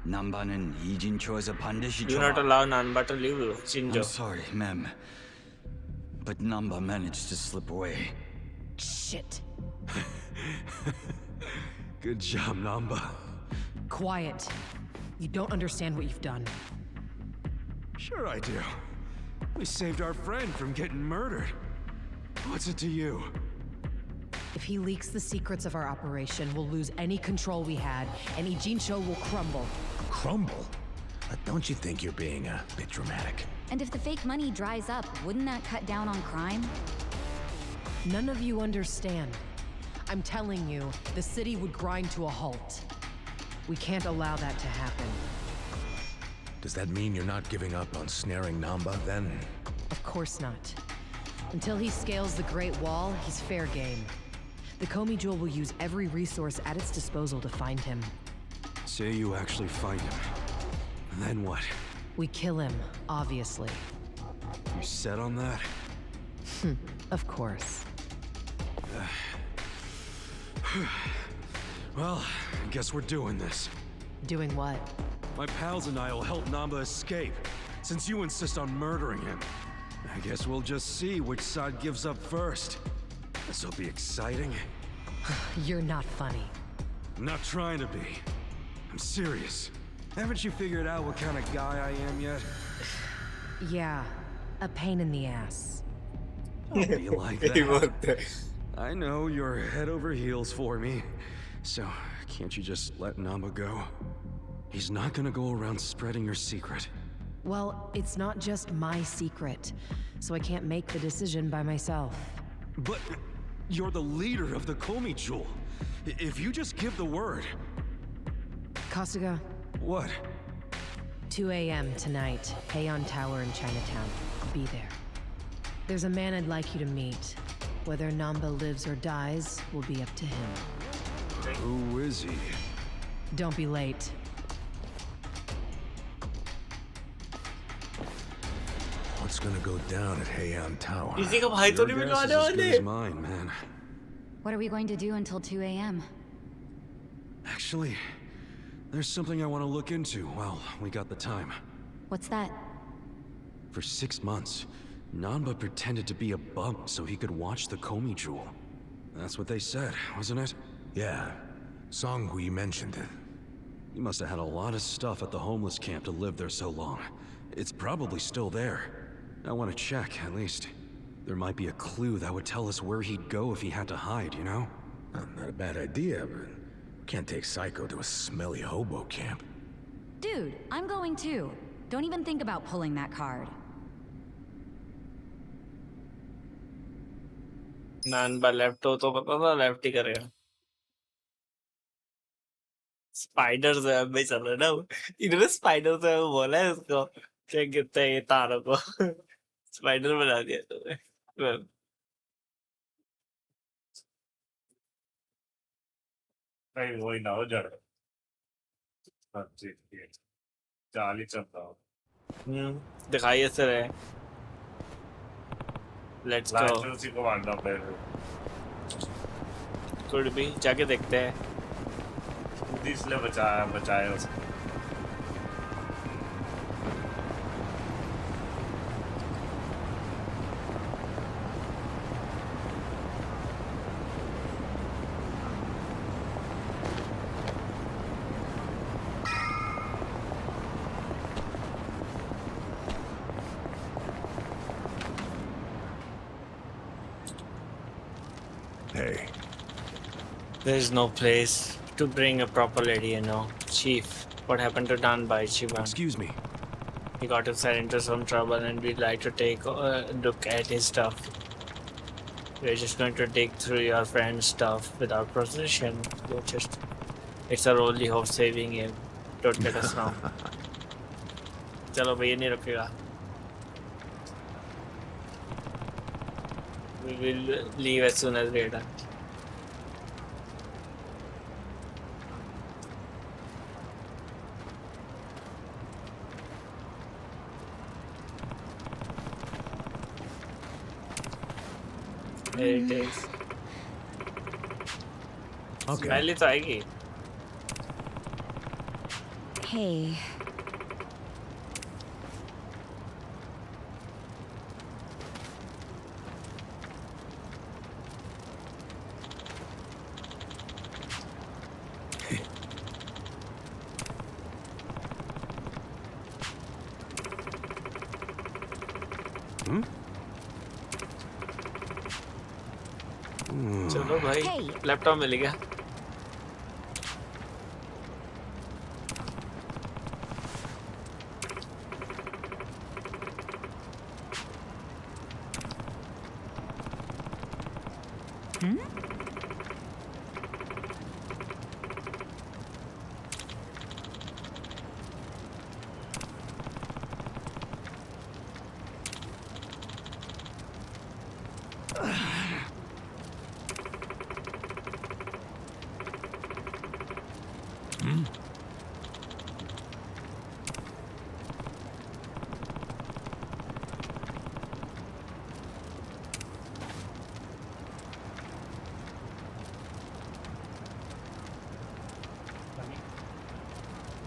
남바는 이진초에서 반드시 Do not allow Nanba to leave Shinjo. I'm sorry, ma'am. But Namba managed to slip away. Shit. Good job, Namba. Quiet. You don't understand what you've done. Sure I do. We saved our friend from getting murdered. What's it to you? If he leaks the secrets of our operation, we'll lose any control we had, and Ijincho will crumble. Crumble? Don't you think you're being a bit dramatic? And if the fake money dries up, wouldn't that cut down on crime? None of you understand. I'm telling you, the city would grind to a halt. We can't allow that to happen. Does that mean you're not giving up on snaring Namba, then? Of course not. Until he scales the Great Wall, he's fair game. The Komi Jewel will use every resource at its disposal to find him. Say you actually find him. Then what? We kill him, obviously. You set on that? Of course. Well, I guess we're doing this. Doing what? My pals and I will help Namba escape, since you insist on murdering him. I guess we'll just see which side gives up first. This'll be exciting. You're not funny. I'm not trying to be. I'm serious. Haven't you figured out what kind of guy I am yet? Yeah, a pain in the ass. Don't be like that. I know you're head over heels for me. So, can't you just let Namba go? He's not gonna go around spreading your secret. Well, it's not just my secret, so I can't make the decision by myself. But you're the leader of the Komi Jewel. If you just give the word... Kasuga. What? 2 a.m. tonight, Heian Tower in Chinatown. Be there. There's a man I'd like you to meet. Whether Namba lives or dies will be up to him. Who is he? Don't be late. What's gonna go down at Heian Tower? किसी का भाई तो नहीं Your मिलवाने guess is as good वाले. as mine, man. What are we going to do until 2 a.m.? Actually, there's something I want to look into while we got the time. What's that? For 6 months, Namba pretended to be a bump so he could watch the Komi Jewel. That's what they said, wasn't it? Yeah, Songhui mentioned it. He must have had a lot of stuff at the homeless camp to live there so long. It's probably still there. I want to check, at least. There might be a clue that would tell us where he'd go if he had to hide, you know? Not a bad idea, but we can't take Psycho to a smelly hobo camp. Dude, I'm going too. Don't even think about pulling that card. नानबा left हो तो पता था left ही करेगा spider से अब भी चल रहा है ना इन्होंने स्पाइडर से बोला है उसको क्या कहते हैं ये तारों को स्पाइडर बना दिया तुम्हें नहीं वही ना हो जड़ चाल ही चलता हो दिखाइए सर है लेट्स गो उसी को मारना पड़ेगा कुड भी जाके देखते हैं इसलिए बचाया उसको Hey. There is no place to bring a proper lady, you know. Chief, what happened to Danbai Ichiban? Excuse me. He got himself into some trouble and we'd like to take a look at his stuff. We're just going to dig through your friend's stuff without procession. It's our only hope saving him. Don't get us wrong. चलो भैया नहीं रुकेगा. We will leave as soon as we're done. There it is. Okay. Smell तो आएगी. Hey. चलो भाई laptop मिल गया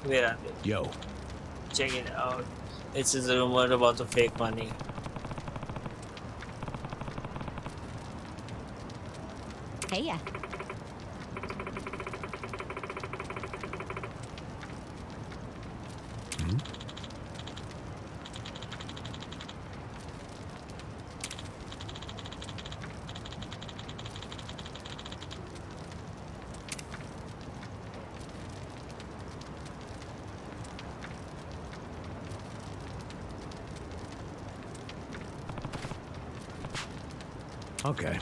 Where are they? Yo. Check it out. This is a rumor about the fake money. Hey, yeah. Okay.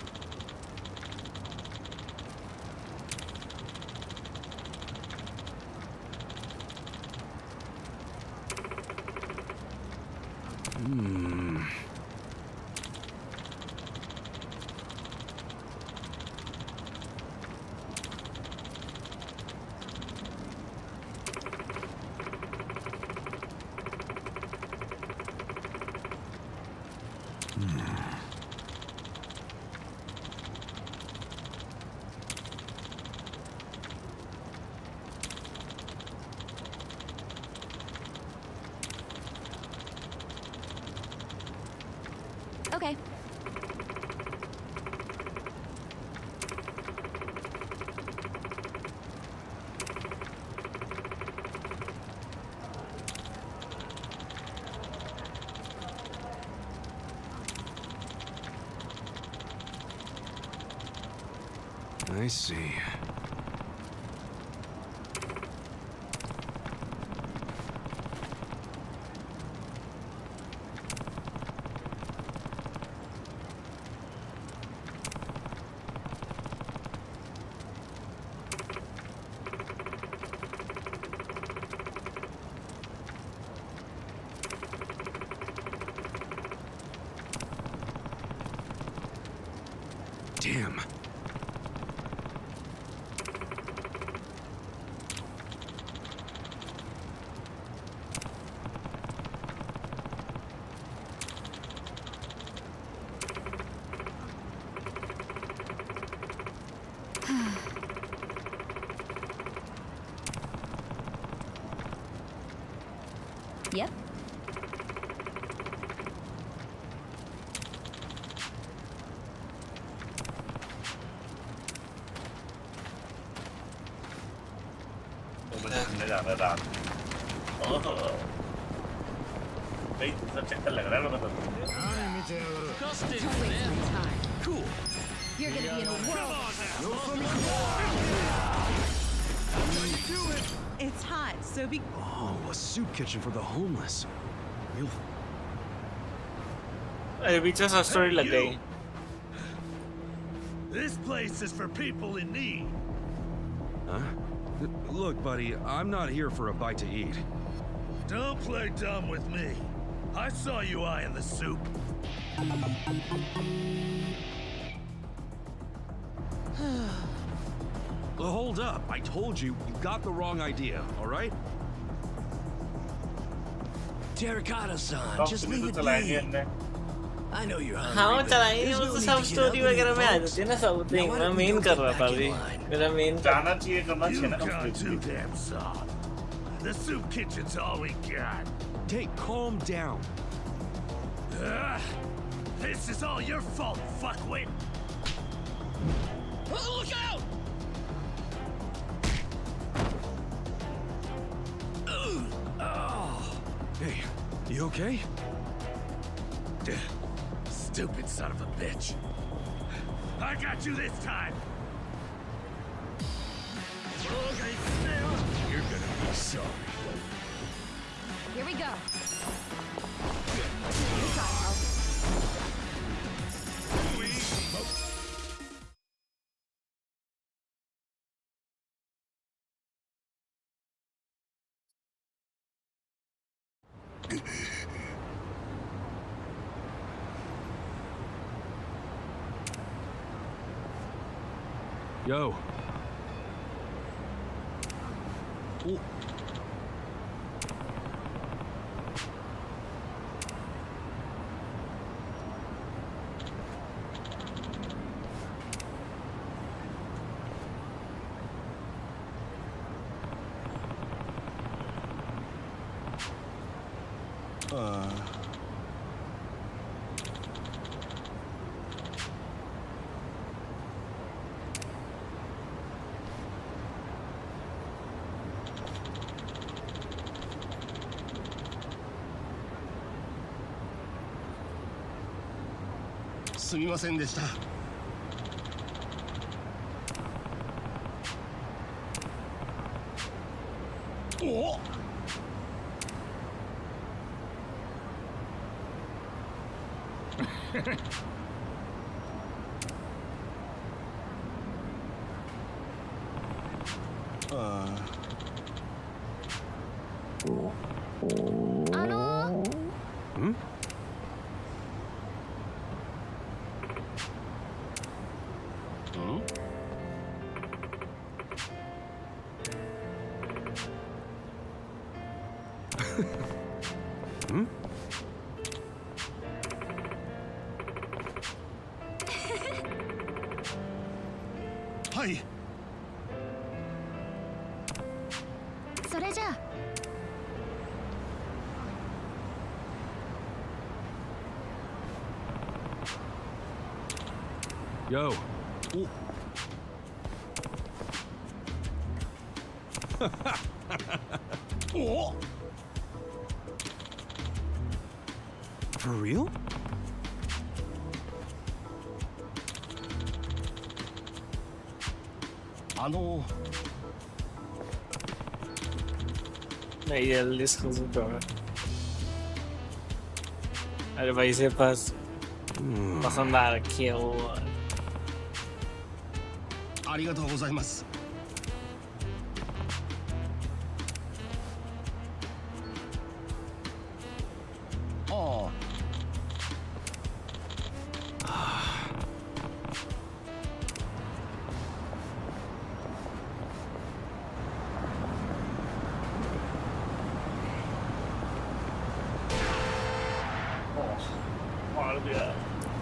Okay. I see. Damn. Yep. मैं जाना था नहीं सब चक्कर लग रहा है मेरे को Cool. You're gonna be in a whirl. It's hot, so be. Oh, a soup kitchen for the homeless. Real. अरे पीछे सब स्टोरी लग गई. This place is for people in need. Huh? Look, buddy, I'm not here for a bite to eat. Don't play dumb with me. I saw you eyeing the soup. Hold up. I told you, you got the wrong idea, all right? Terracotta-san, just leave it be. I know you're hungry. हाँ but चलाएंगे there's वो no तो need सब to get story up with वगैरह your में आ folks. जाती है ना सब Now, थिंग. why मैं don't we मेन go कर get रहा था back अभी. in line? मेरा मेन जाना चाहिए करना You चाहिए ना got complete. too damn soft. The soup kitchen's all we got. Hey, calm down. This is all your fault, fuckwit. Oh, look out! Oh. Hey, you okay? Stupid son of a bitch. I got you this time. You're gonna be sorry. Here we go. Yo. Ooh. Oh! Hmm? Hmm? Hi. それじゃあ Yo. Ooh. Oh! For real? नहीं जल्दी इसको सुन अरे भाई से पास पसंद आ रखी है वो ありがとうございます。ああ。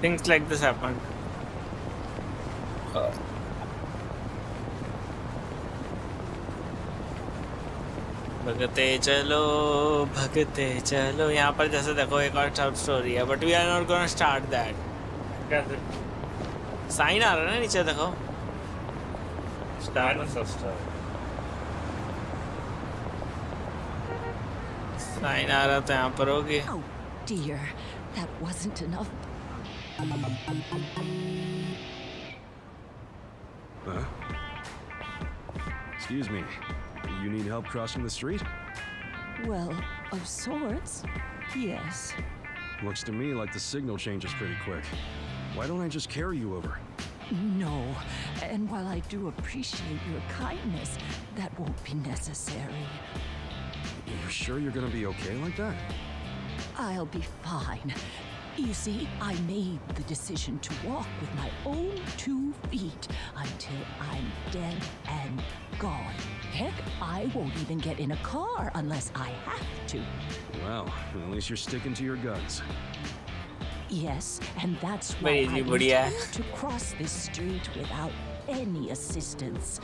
Things like this happen. भगते चलो यहाँ पर जैसे देखो एक और सब स्टोरी है but we are not gonna start that कैसे साइन आ रहा है ना नीचे देखो स्टार्ट साइन आ रहा तो यहाँ पर होगी Oh dear, that wasn't enough. Huh? Excuse me. You need help crossing the street? Well, of sorts, yes. Looks to me like the signal changes pretty quick. Why don't I just carry you over? No, and while I do appreciate your kindness, that won't be necessary. You sure you're gonna be okay like that? I'll be fine. You see, I made the decision to walk with my own 2 feet until I'm dead and gone. Heck, I won't even get in a car unless I have to. Well, at least you're sticking to your guns. Yes, and that's why I intend to cross this street without any assistance.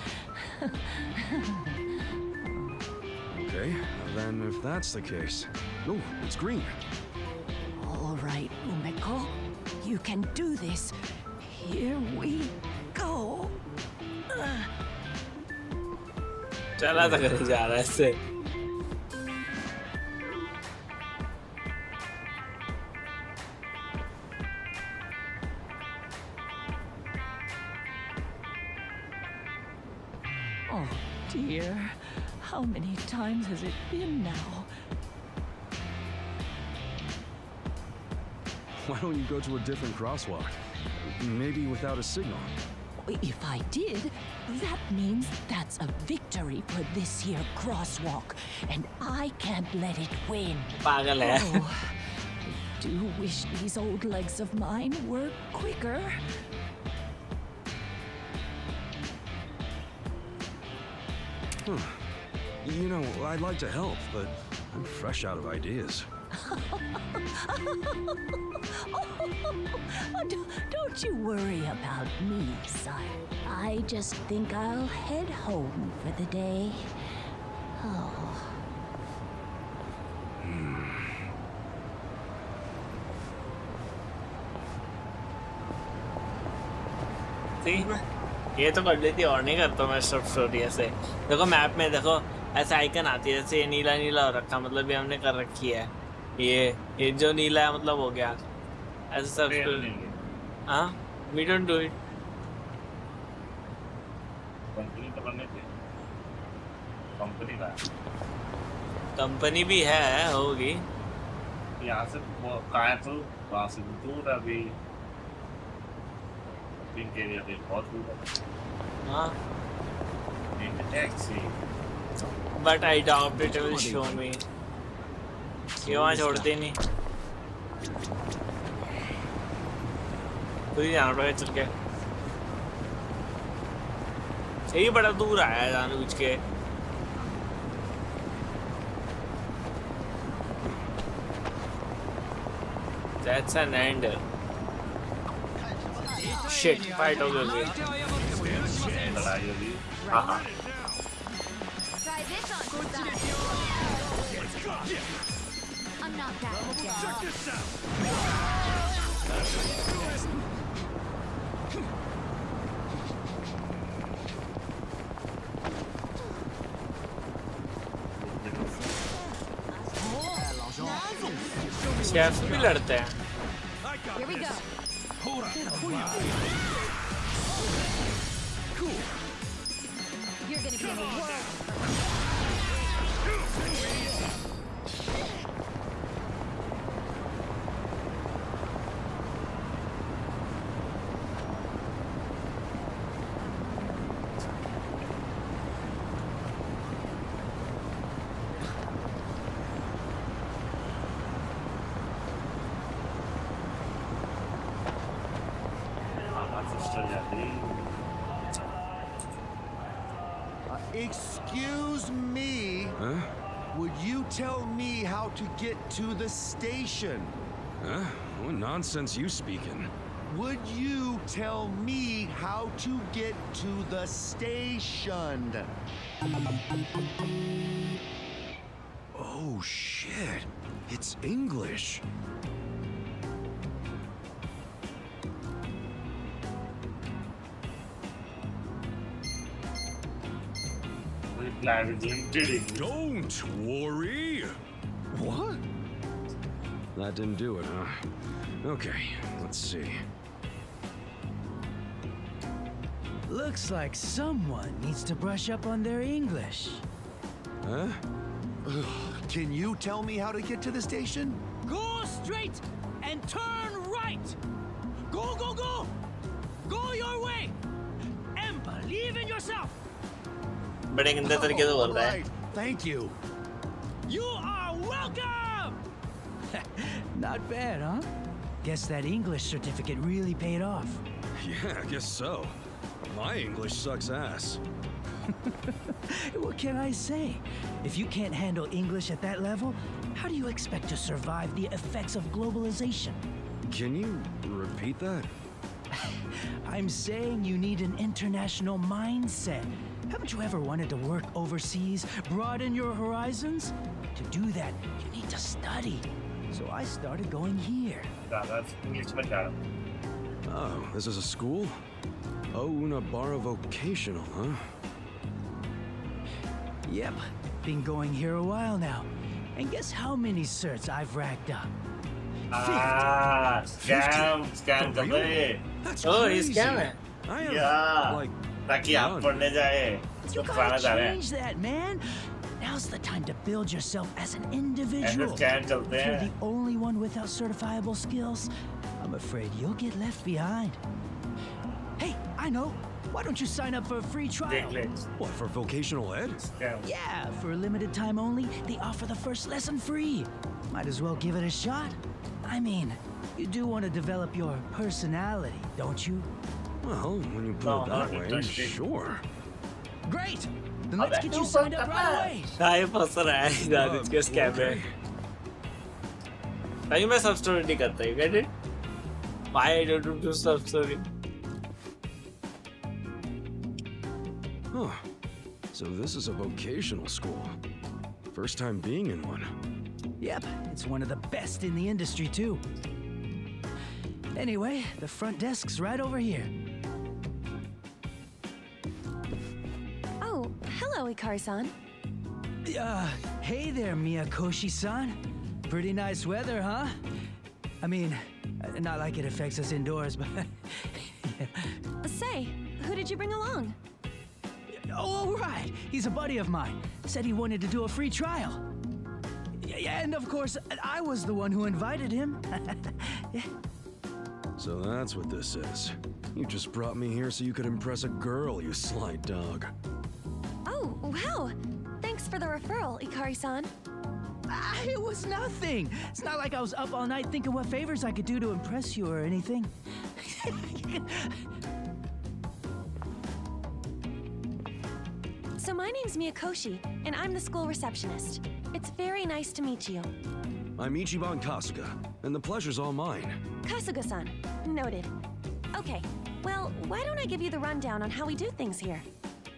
Okay, then if that's the case... Oh, it's green. All right, Umeko, you can do this. Here we go. चला तो कहीं जा रहा है इससे Oh dear, how many times has it been now? Why don't you go to a different crosswalk? Maybe without a signal. If I did, that means that's a victory for this here crosswalk, and I can't let it win. पागल है Oh, I do wish these old legs of mine were quicker. You know, I'd like to help, but I'm fresh out of ideas. Don't you worry about me, son. I just think I'll head home for the day. Oh. See? ये तो कर लेती और नहीं करता मैं सब story ऐसे देखो मैप में देखो ऐसा आइकन आती है जैसे ये नीला नीला हो रखा मतलब ये हमने कर रखी है ये जो नीला है मतलब हो गया ऐसे सब हाँ we don't do it company तो करने थे कंपनी का कंपनी भी है होगी यहाँ से कहाँ तो वहाँ से दूर अभी पिंक एरिया पे बहुत दूर है हाँ in the taxi but I doubt it will show me ये वहाँ छोड़ते नहीं खुद ही जाना पड़ेगा चल के यही बड़ा दूर आया है जान बुझ के That's an end. Shit, fight over here. हाँ Try this on side. I'm not that dead. Check this out! Chef भी लड़ते हैं Here we go. you're gonna be in the world. Excuse me. Huh? Would you tell me how to get to the station? Huh? What nonsense you speaking? Would you tell me how to get to the station? Oh, shit. It's English. Don't worry. What? That didn't do it, huh? Okay, let's see. Looks like someone needs to brush up on their English. Huh? Can you tell me how to get to the station? Go straight and turn right. Go, go, go. Go your way. And believe in yourself. बड़े गंदे तरीके से बोल रहा है. Thank you. You are welcome. Not bad, huh? Guess that English certificate really paid off. Yeah, I guess so. My English sucks ass. What can I say? If you can't handle English at that level, how do you expect to survive the effects of globalization? Can you repeat that? I'm saying you need an international mindset. Haven't you ever wanted to work overseas, broaden your horizons? To do that, you need to study. So I started going here. Oh, this is a school? Oh, Unabara Vocational, huh? Yep, been going here a while now. And guess how many certs I've racked up? 50. Scam कर रहे. Oh, he's scamming. Yeah. Like, ताकि आप पढ़ने जाए. You gotta change that, man. Now's the time to build yourself as an individual. If you're the only one without certifiable skills, I'm afraid you'll get left behind. Hey, I know. Why don't you sign up for a free trial? What, for vocational ed? Yeah, for a limited time only, they offer the first lesson free. Might as well give it a shot. I mean, you do want to develop your personality, don't you? Well, when you put it that way, sure. Great! Then let's get you signed up right away. हाँ ये फंस रहा है इधर इसके scam में. भाई मैं सब स्टोरी नहीं करता. You get it? Why I don't do sub story? Huh. So this is a vocational school. First time being in one. Yep, it's one of the best in the industry too. Anyway, the front desk's right over here. Oh, hello, Ikari-san. Hey there, Miyakoshi-san. Pretty nice weather, huh? I mean, not like it affects us indoors, but... Say, who did you bring along? Oh, right. He's a buddy of mine. Said he wanted to do a free trial. Yeah, and of course, I was the one who invited him. Yeah. So that's what this is. You just brought me here so you could impress a girl, you sly dog. Oh, wow. Thanks for the referral, Ikari-san. It was nothing. It's not like I was up all night thinking what favors I could do to impress you or anything. So my name's Miyakoshi, and I'm the school receptionist. It's very nice to meet you. I'm Ichiban Kasuga, and the pleasure's all mine. Kasuga-san. Noted. Okay, well, why don't I give you the rundown on how we do things here?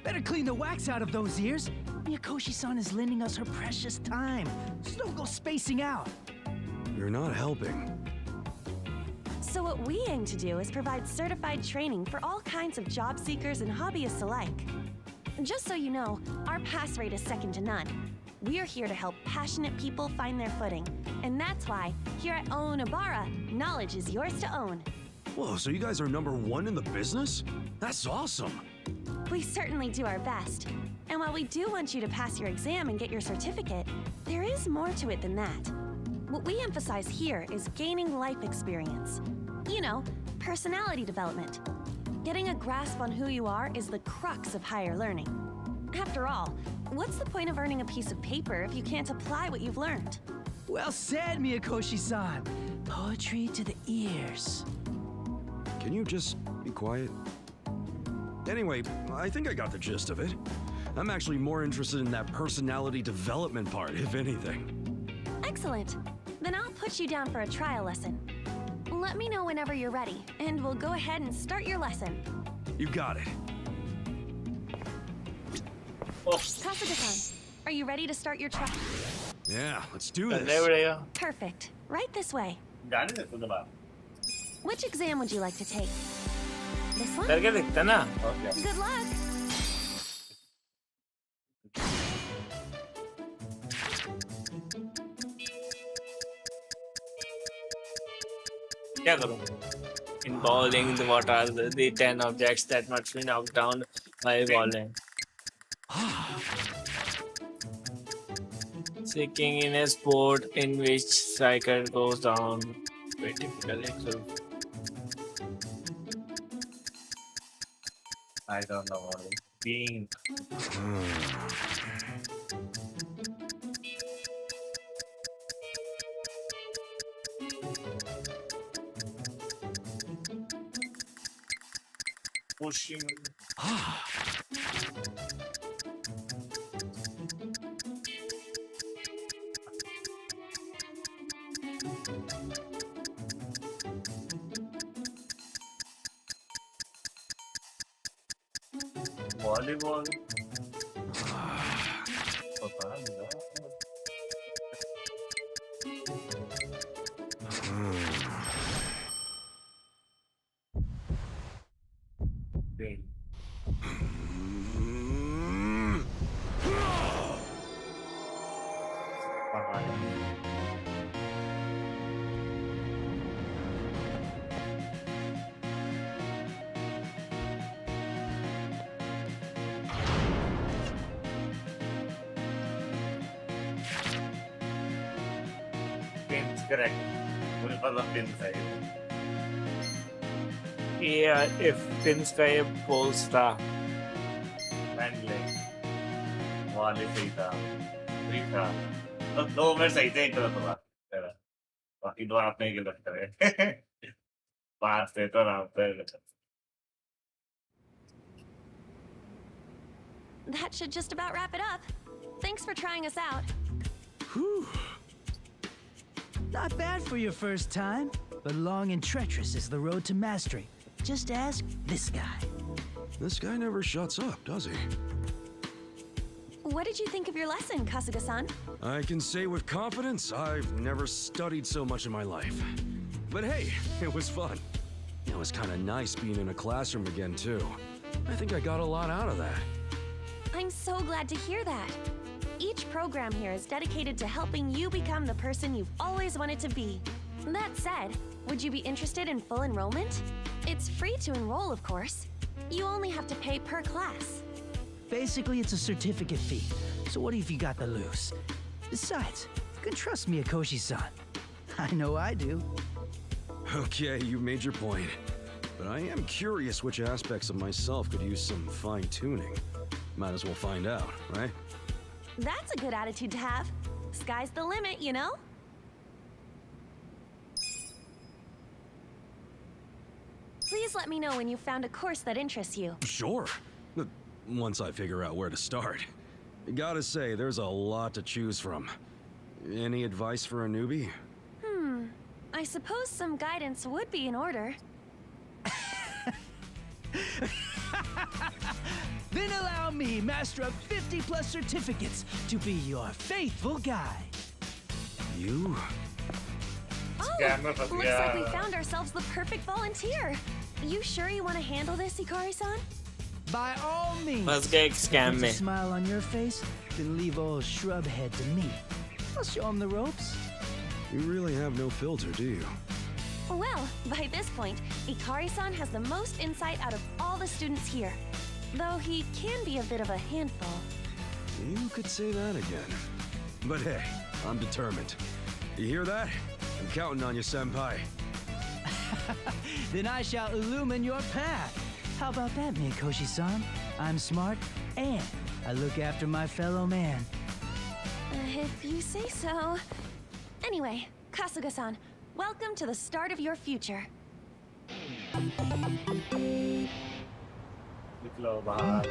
Better clean the wax out of those ears. Miyakoshi-san is lending us her precious time, so don't go spacing out. You're not helping. So what we aim to do is provide certified training for all kinds of job seekers and hobbyists alike. Just so you know, our pass rate is second to none. We're here to help passionate people find their footing. And that's why, here at Onabara, knowledge is yours to own. Whoa, so you guys are #1 in the business? That's awesome. We certainly do our best. And while we do want you to pass your exam and get your certificate, there is more to it than that. What we emphasize here is gaining life experience. You know, personality development. Getting a grasp on who you are is the crux of higher learning. After all, what's the point of earning a piece of paper if you can't apply what you've learned? Well said, Miyakoshi-san. Poetry to the ears. Can you just be quiet? Anyway, I think I got the gist of it. I'm actually more interested in that personality development part, if anything. Excellent. Then I'll put you down for a trial lesson. Let me know whenever you're ready, and we'll go ahead and start your lesson. You got it. Kasuga-san, are you ready to start your trial? Yeah, let's do this. Perfect. Right this way. गाड़ी से खुद बात Which exam would you like to take? This one? करके दिखता ना Good luck. क्या करूं? In bowling, what are the 10 objects that must be knocked down while bowling? Seeking in a sport in which striker goes down. Very typical. I don't know what it's being. Pushing. Volleyball. पता नहीं यार. Correct. मुझे पता pins है. Yeah, if pins का ये poles था. Handling. वाले सही था. सही था. तो 2 में सही थे एक तरफ था. तेरा. बाकी 2 आपने ही गलत करे. 5 थे तो आपने गलत. That should just about wrap it up. Thanks for trying us out. Whew. Not bad for your first time, but long and treacherous is the road to mastery. Just ask this guy. This guy never shuts up, does he? What did you think of your lesson, Kasuga-san? I can say with confidence, I've never studied so much in my life. But hey, it was fun. It was kind of nice being in a classroom again, too. I think I got a lot out of that. I'm so glad to hear that. Each program here is dedicated to helping you become the person you've always wanted to be. That said, would you be interested in full enrollment? It's free to enroll, of course. You only have to pay per class. Basically, it's a certificate fee. So what if you got the loose? Besides, you can trust Miyakoshi-san. I know I do. Okay, you made your point. But I am curious which aspects of myself could use some fine-tuning. Might as well find out, right? That's a good attitude to have. Sky's the limit, you know? Please let me know when you've found a course that interests you. Sure. Once I figure out where to start. Gotta say, there's a lot to choose from. Any advice for a newbie? I suppose some guidance would be in order. Then allow me, master of 50+ certificates, to be your faithful guide. You? Oh, looks like we found ourselves the perfect volunteer. You sure you want to handle this, Hikari-san? By all means. Let's get scam Put me. a smile on your face, then leave old Shrubhead to me. I'll show him the ropes. You really have no filter, do you? Well, by this point, Ikari-san has the most insight out of all the students here. Though he can be a bit of a handful. You could say that again. But hey, I'm determined. You hear that? I'm counting on you, senpai. Then I shall illumine your path. How about that, Mikoshi-san? I'm smart and I look after my fellow man. If you say so. Anyway, Kasuga-san, welcome to the start of your future. निकलो बाहर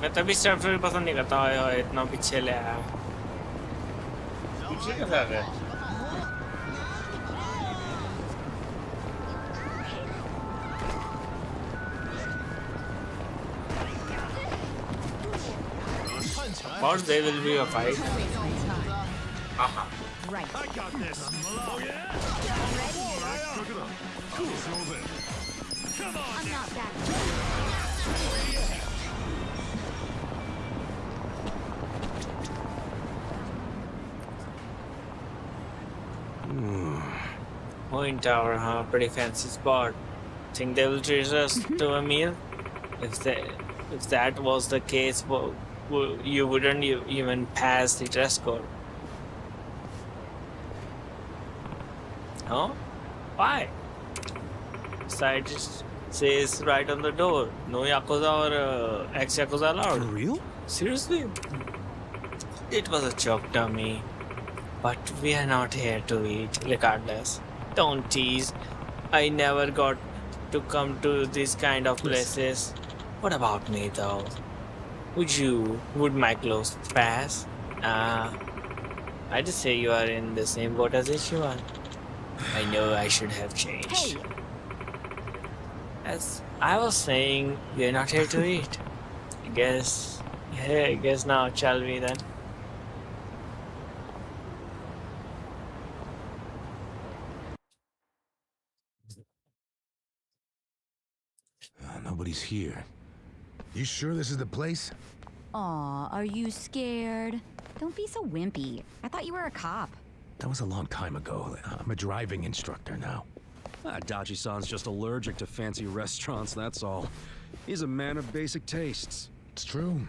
मैं तभी story पसंद नहीं करता है इतना पीछे ले आया पीछे कैसे आ गए First there will be a fight. Right. I got this. Oh yeah. Alright, cook it up. Cool. Throw it. Come on. I'm not that. Point Tower, huh? Pretty fancy spot. Think they will treat us to a meal? If that was the case, well, you wouldn't even pass the dress code. Huh? Why? Side just says right on the door, no Yakuza or ex-Yakuza allowed. For real? Seriously? It was a joke, dummy. But we are not here to eat, regardless. Don't tease. I never got to come to these kind of places. What about me, though? Would my clothes pass? I just say you are in the same boat as Ichiban. I know I should have changed. Hey. As I was saying, we are not here to eat. I guess now, shall we then? Nobody's here. You sure this is the place? Aw, are you scared? Don't be so wimpy. I thought you were a cop. That was a long time ago. I'm a driving instructor now. Dachi-san's just allergic to fancy restaurants, that's all. He's a man of basic tastes. It's true.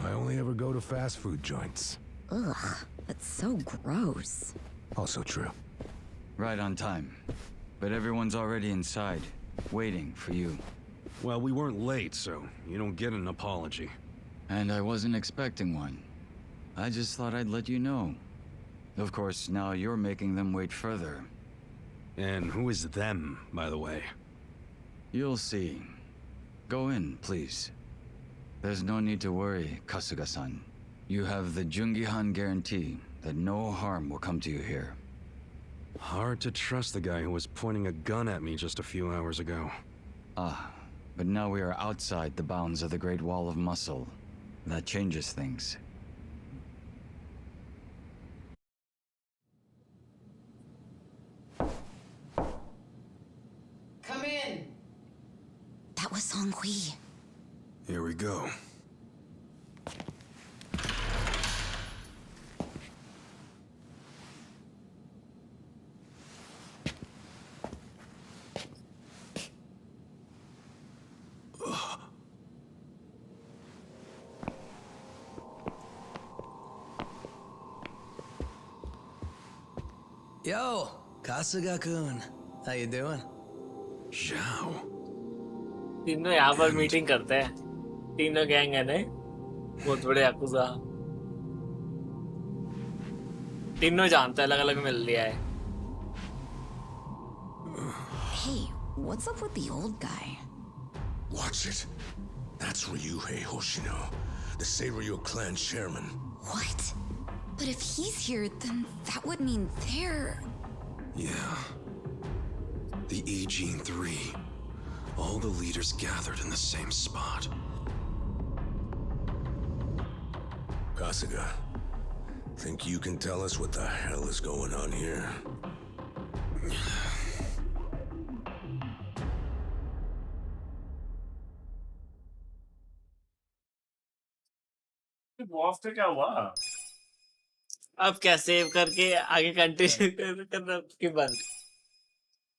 I only ever go to fast food joints. Ugh, that's so gross. Also true. Right on time. But everyone's already inside, waiting for you. Well, we weren't late, so you don't get an apology. And I wasn't expecting one. I just thought I'd let you know. Of course, now you're making them wait further. And who is them, by the way? You'll see. Go in, please. There's no need to worry, Kasuga-san. You have the Jungihan guarantee that no harm will come to you here. Hard to trust the guy who was pointing a gun at me just a few hours ago. Ah, but now we are outside the bounds of the Great Wall of Muscle. That changes things. Come in. That was Song Hui. Here we go. Yo, Kasuga-kun. How you doing? Zhao. तीनों यहाँ पर meeting करते हैं तीनों gang है नहीं बहुत बड़े याकुजा तीनों जानते हैं अलग अलग मिल लिया है Hey, what's up with the old guy? Watch it. That's Ryuhei Hoshino, the Seiryu clan chairman. What? But if he's here, then that would mean they're... Yeah. The E-Gene 3. All the leaders gathered in the same spot. Kasuga, think you can tell us what the hell is going on here? Boss का क्या हुआ? अब क्या save करके आगे continue करना कि बंद?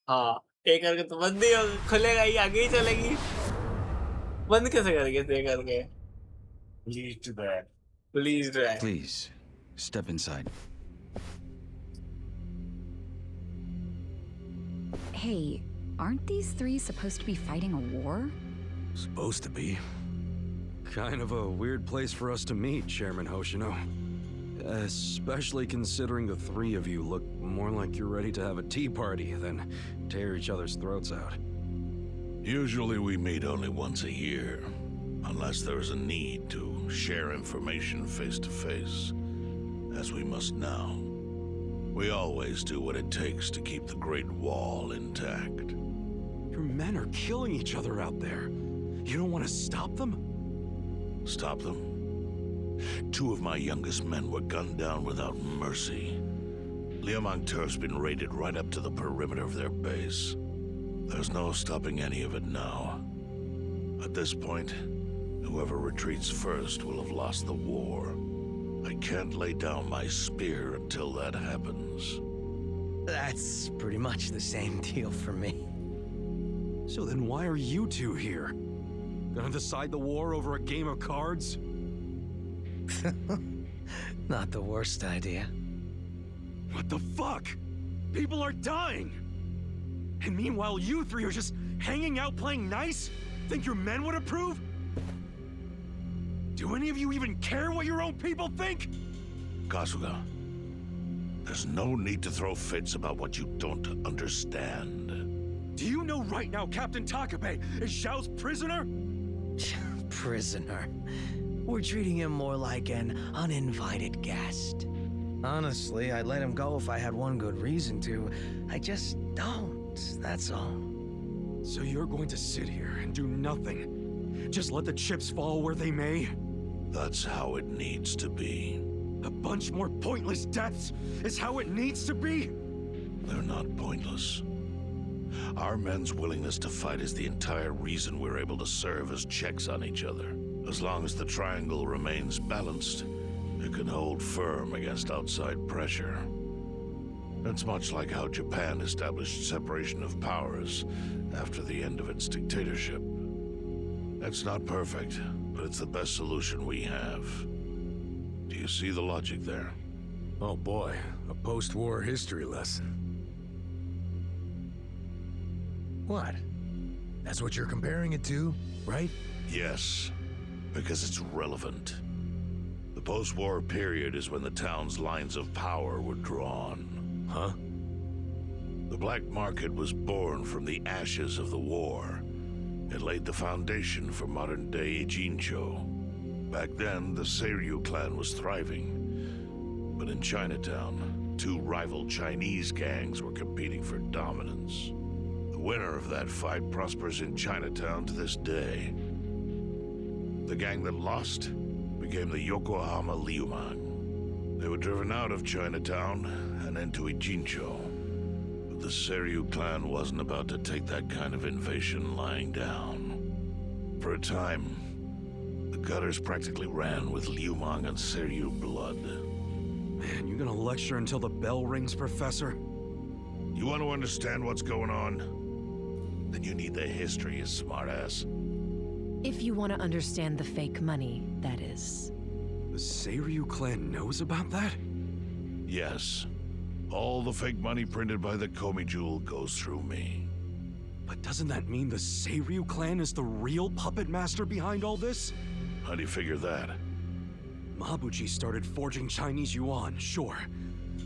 हाँ, ये करके तो बंद ही होगा, खुलेगा ही, आगे ही चलेगी। बंद कैसे करेंगे सेव करके? Please do that. Please do that. Please, step inside. Hey, aren't these three supposed to be fighting a war? Supposed to be. Kind of a weird place for us to meet, Chairman Hoshino. Especially considering the three of you look more like you're ready to have a tea party than tear each other's throats out. Usually we meet only once a year, unless there is a need to share information face to face, as we must now. We always do what it takes to keep the Great Wall intact. Your men are killing each other out there. You don't want to stop them? Stop them? 2 of my youngest men were gunned down without mercy. Liumang Turf's been raided right up to the perimeter of their base. There's no stopping any of it now. At this point, whoever retreats first will have lost the war. I can't lay down my spear until that happens. That's pretty much the same deal for me. So then why are you two here? Gonna decide the war over a game of cards? Not the worst idea. What the fuck? People are dying! And meanwhile you three are just hanging out playing nice? Think your men would approve? Do any of you even care what your own people think? Kasuga, there's no need to throw fits about what you don't understand. Do you know right now Captain Takabe is Xiao's prisoner? Prisoner. We're treating him more like an uninvited guest. Honestly, I'd let him go if I had one good reason to. I just don't, that's all. So you're going to sit here and do nothing? Just let the chips fall where they may? That's how it needs to be. A bunch more pointless deaths is how it needs to be? They're not pointless. Our men's willingness to fight is the entire reason we're able to serve as checks on each other. As long as the triangle remains balanced, it can hold firm against outside pressure. It's much like how Japan established separation of powers after the end of its dictatorship. It's not perfect, but it's the best solution we have. Do you see the logic there? Oh boy, a post-war history lesson. What? That's what you're comparing it to, right? Yes, because it's relevant. The post-war period is when the town's lines of power were drawn. Huh? The black market was born from the ashes of the war. It laid the foundation for modern-day Jincho. Back then, the Seiryu clan was thriving. But in Chinatown, 2 rival Chinese gangs were competing for dominance. The winner of that fight prospers in Chinatown to this day. The gang that lost became the Yokohama Liumang. They were driven out of Chinatown and into Ijincho. But the Seiryu clan wasn't about to take that kind of invasion lying down. For a time, the gutters practically ran with Liumang and Seiryu blood. Man, you gonna lecture until the bell rings, Professor? You want to understand what's going on? Then you need the history, you smartass. If you want to understand the fake money, that is. The Seiryu clan knows about that? Yes. All the fake money printed by the Komi Jewel goes through me. But doesn't that mean the Seiryu clan is the real puppet master behind all this? How do you figure that? Mabuchi started forging Chinese yuan, sure.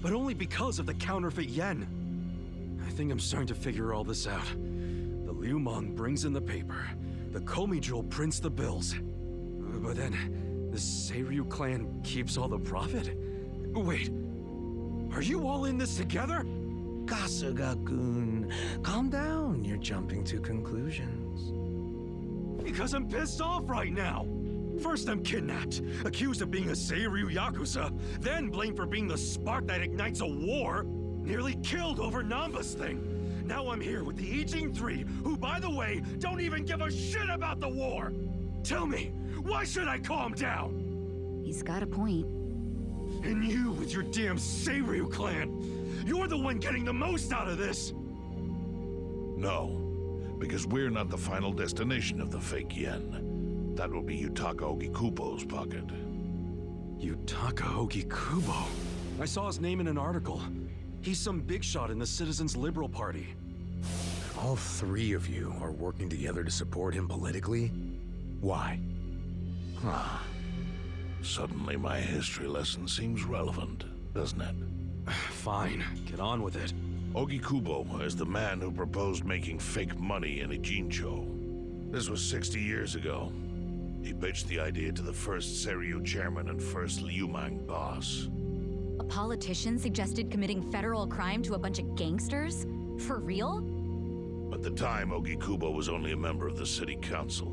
But only because of the counterfeit yen. I think I'm starting to figure all this out. The Liumang brings in the paper. The Komi Jewel prints the bills. But then, the Seiryu clan keeps all the profit? Wait, are you all in this together? Kasuga-kun, calm down. You're jumping to conclusions. Because I'm pissed off right now. First I'm kidnapped, accused of being a Seiryu Yakuza, then blamed for being the spark that ignites a war, nearly killed over Namba's thing. Now I'm here with the Ijing Three, who, by the way, don't even give a shit about the war. Tell me, why should I calm down? He's got a point. And you with your damn Seiryu clan! You're the one getting the most out of this! No, because we're not the final destination of the fake yen. That will be Yutaka Ogikubo's pocket. Yutaka Ogikubo? I saw his name in an article. He's some big shot in the Citizens Liberal Party. All three of you are working together to support him politically? Why? Huh. Suddenly my history lesson seems relevant, doesn't it? Fine, get on with it. Ogikubo is the man who proposed making fake money in Ijincho. This was 60 years ago. He pitched the idea to the first Seiryu chairman and first Liumang boss. A politician suggested committing federal crime to a bunch of gangsters? For real? At the time, Ogikubo was only a member of the city council.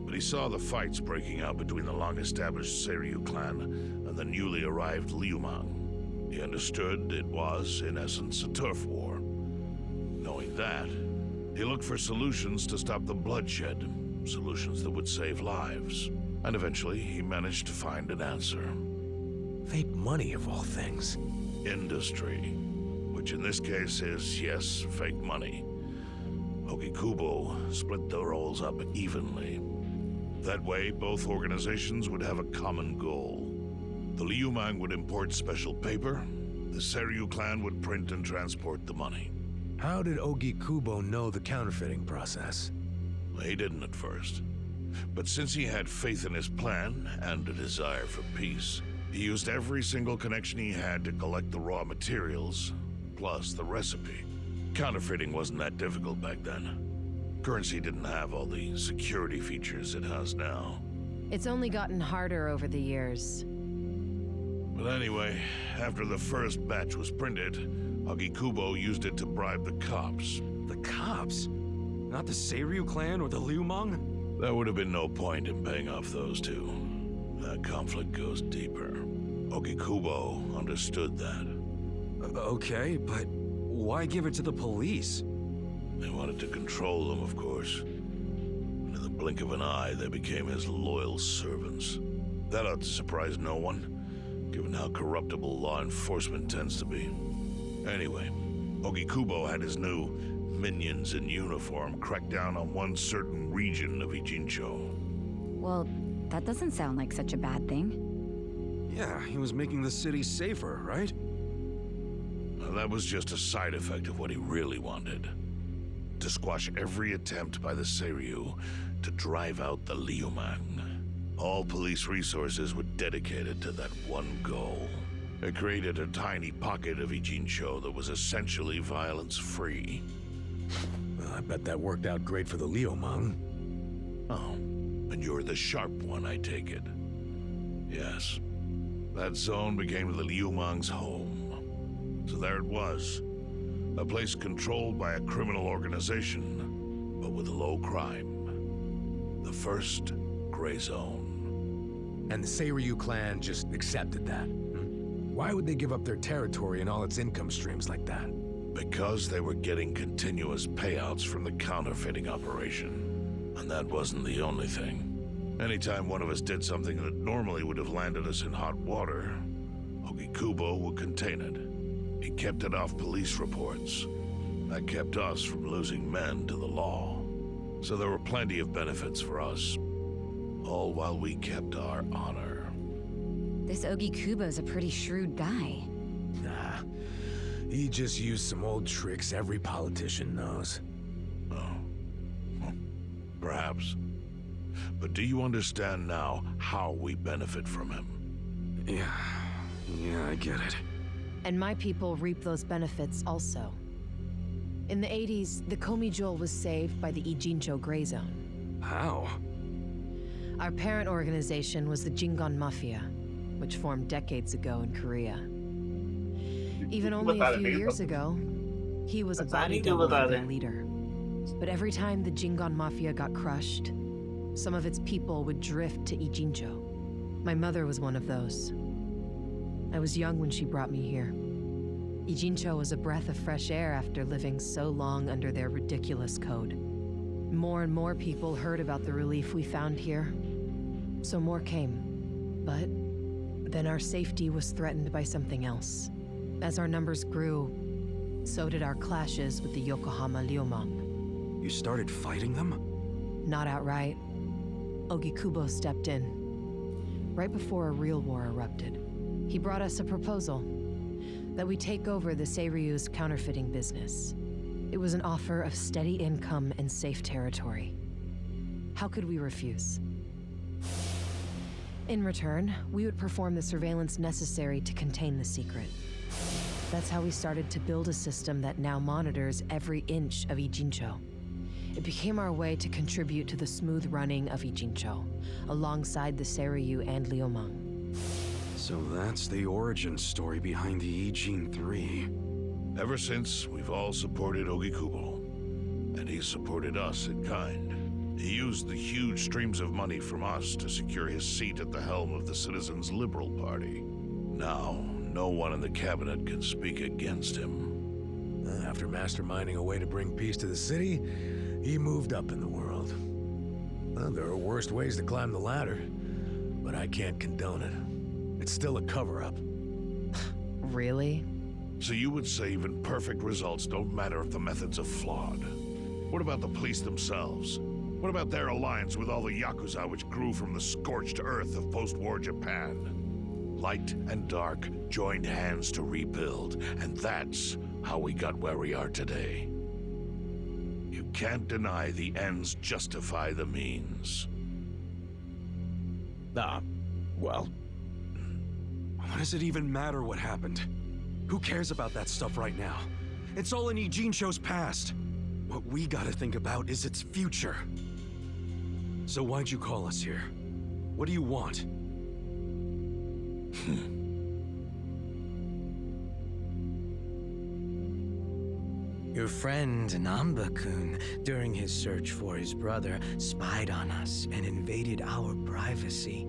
But he saw the fights breaking out between the long-established Seiryu clan and the newly arrived Liumang. He understood it was, in essence, a turf war. Knowing that, he looked for solutions to stop the bloodshed, solutions that would save lives. And eventually, he managed to find an answer. Fake money, of all things. Industry. Which in this case is, yes, fake money. Ogikubo split the roles up evenly. That way, both organizations would have a common goal. The Liumang would import special paper, the Seiryu clan would print and transport the money. How did Ogikubo know the counterfeiting process? He didn't at first. But since he had faith in his plan and a desire for peace, he used every single connection he had to collect the raw materials, plus the recipe. Counterfeiting wasn't that difficult back then. Currency didn't have all the security features it has now. It's only gotten harder over the years. But anyway, after the first batch was printed, Ogikubo used it to bribe the cops. The cops? Not the Seiryu clan or the Liumang? There would have been no point in paying off those two. That conflict goes deeper. Ogikubo understood that. Okay, but why give it to the police? They wanted to control them, of course. And in the blink of an eye, they became his loyal servants. That ought to surprise no one, given how corruptible law enforcement tends to be. Anyway, Ogikubo had his new minions in uniform crack down on one certain region of Ijincho. Well, that doesn't sound like such a bad thing. Yeah, he was making the city safer, right? Now, that was just a side effect of what he really wanted. To squash every attempt by the Seiryu to drive out the Liumang. All police resources were dedicated to that one goal. It created a tiny pocket of Ijincho that was essentially violence-free. Well, I bet that worked out great for the Liumang. Oh, and you're the sharp one, I take it. Yes. That zone became the Liumang's home. So there it was. A place controlled by a criminal organization, but with low crime. The first gray zone. And the Seiryu clan just accepted that. Why would they give up their territory and all its income streams like that? Because they were getting continuous payouts from the counterfeiting operation. And that wasn't the only thing. Anytime one of us did something that normally would have landed us in hot water, Ogikubo would contain it. He kept it off police reports. That kept us from losing men to the law. So there were plenty of benefits for us. All while we kept our honor. This Ogikubo's a pretty shrewd guy. Nah, he just used some old tricks every politician knows. Oh. Perhaps. But do you understand now how we benefit from him? Yeah, I get it. And my people reap those benefits also. In the 80s, the Komi Jewel was saved by the Ijincho Gray Zone. How? Our parent organization was the Jingon Mafia, which formed decades ago in Korea. Even only a few years ago, he was a body double for their leader. But every time the Jingon Mafia got crushed, some of its people would drift to Ijincho. My mother was one of those. I was young when she brought me here. Ijincho was a breath of fresh air after living so long under their ridiculous code. More and more people heard about the relief we found here, so more came. But Then our safety was threatened by something else. As our numbers grew, so did our clashes with the Yokohama Ryomang. You started fighting them? Not outright. Ogikubo stepped in, right before a real war erupted. He brought us a proposal that we take over the Seiryu's counterfeiting business. It was an offer of steady income and safe territory. How could we refuse? In return, we would perform the surveillance necessary to contain the secret. That's how we started to build a system that now monitors every inch of Ijincho. It became our way to contribute to the smooth running of Ijincho, alongside the Seiryu and Ryomang. So that's the origin story behind the Ijin 3. Ever since, we've all supported Ogikubo, and he's supported us in kind. He used the huge streams of money from us to secure his seat at the helm of the Citizens' Liberal Party. Now, no one in the cabinet can speak against him. After masterminding a way to bring peace to the city, he moved up in the world. Well, there are worse ways to climb the ladder, but I can't condone it. It's still a cover-up. Really? So you would say even perfect results don't matter if the methods are flawed? What about the police themselves? What about their alliance with all the Yakuza which grew from the scorched earth of post-war Japan? Light and dark joined hands to rebuild, and that's how we got where we are today. You can't deny the ends justify the means. Well... What does it even matter what happened? Who cares about that stuff right now? It's all in Ijincho's past. What we gotta think about is its future. So why'd you call us here? What do you want? Your friend Namba-kun, during his search for his brother, spied on us and invaded our privacy.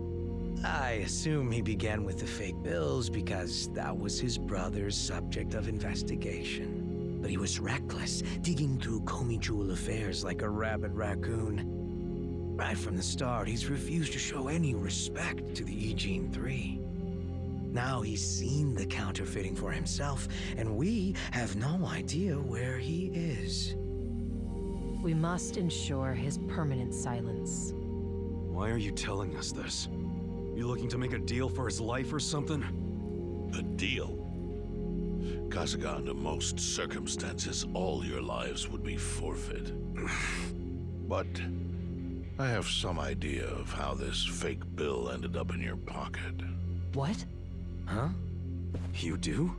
I assume he began with the fake bills because that was his brother's subject of investigation. But he was reckless, digging through Komi Jewel affairs like a rabid raccoon. Right from the start, he's refused to show any respect to the Ijin 3. Now he's seen the counterfeiting for himself, and we have no idea where he is. We must ensure his permanent silence. Why are you telling us this? You looking to make a deal for his life or something? A deal? Kasuga, under most circumstances, all your lives would be forfeit. But I have some idea of how this fake bill ended up in your pocket. What? Huh? You do?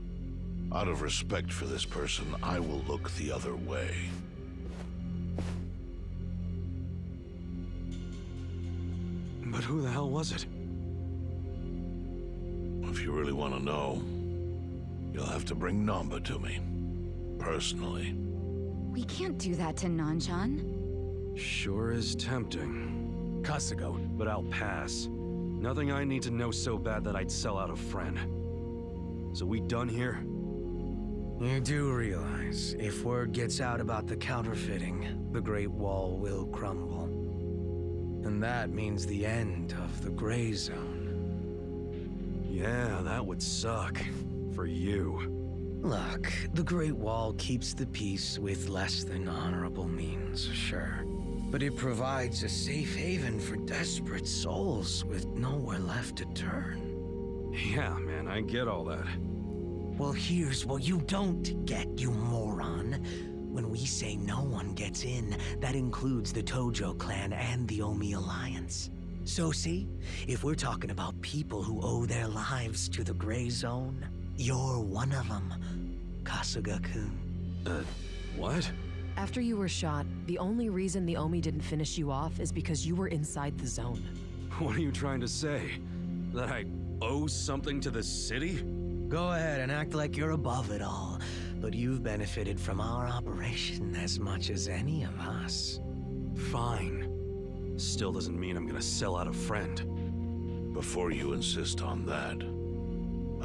Out of respect for this person, I will look the other way. But who the hell was it? If you really want to know, you'll have to bring Namba to me. Personally. We can't do that to Nanchan. Sure is tempting. Kasuga, but I'll pass. Nothing I need to know so bad that I'd sell out a friend. So we done here? You do realize, if word gets out about the counterfeiting, the Great Wall will crumble. And that means the end of the Gray Zone. Yeah, that would suck. For you. Look, the Great Wall keeps the peace with less than honorable means, sure. But it provides a safe haven for desperate souls with nowhere left to turn. Yeah, man, I get all that. Well, here's what you don't get, you moron. When we say no one gets in, that includes the Tojo clan and the Omi Alliance. So see, if we're talking about people who owe their lives to the Gray Zone, you're one of them, Kasuga-kun. What? After you were shot, the only reason the Omi didn't finish you off is because you were inside the zone. What are you trying to say? That I owe something to the city? Go ahead and act like you're above it all, but you've benefited from our operation as much as any of us. Fine. Still doesn't mean I'm gonna sell out a friend. Before you insist on that,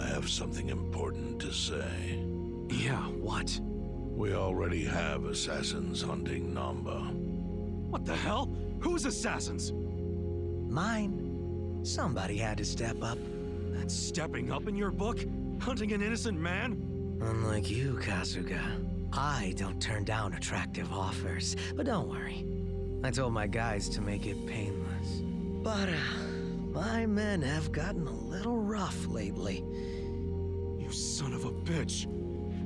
I have something important to say. Yeah, what? We already have assassins hunting Namba. What the hell? Whose assassins? Mine. Somebody had to step up. That's stepping up in your book? Hunting an innocent man? Unlike you, Kasuga, I don't turn down attractive offers. But don't worry. I told my guys to make it painless. But, my men have gotten a little rough lately. You son of a bitch.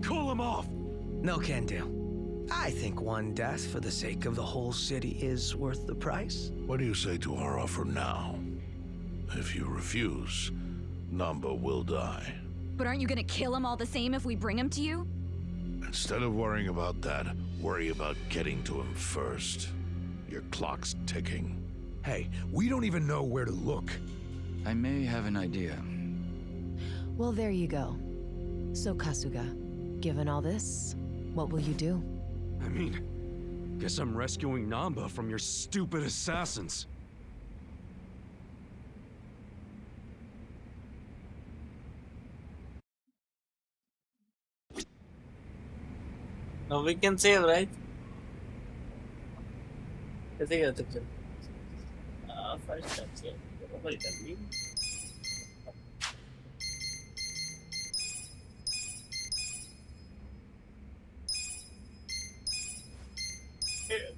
Call him off! No can do. I think one death for the sake of the whole city is worth the price. What do you say to our offer now? If you refuse, Namba will die. But aren't you gonna kill him all the same if we bring him to you? Instead of worrying about that, worry about getting to him first. Your clock's ticking. Hey, we don't even know where to look. I may have an idea. Well, there you go. So, Kasuga, given all this, what will you do? I mean, guess I'm rescuing Namba from your stupid assassins. Now we can save, right? कैसे कर सकते हैं? First step से ऊपर कर ली.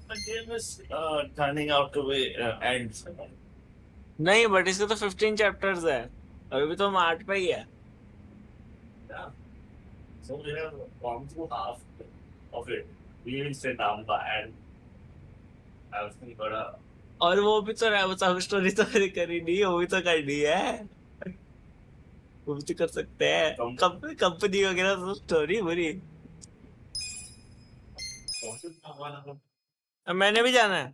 The game is turning out to be ends. नहीं, but इसके तो 15 chapters है. अभी तो हम 8 पे ही है. Yeah. So we have gone through half of it. We will say Namba and I was thinking about a और वो भी तो है, वो सब स्टोरी तो मैंने करी नहीं, वो भी तो करनी है. वो भी तो कर सकते हैं. कंपनी वगैरह तो स्टोरी बुरी. मैंने भी जाना है.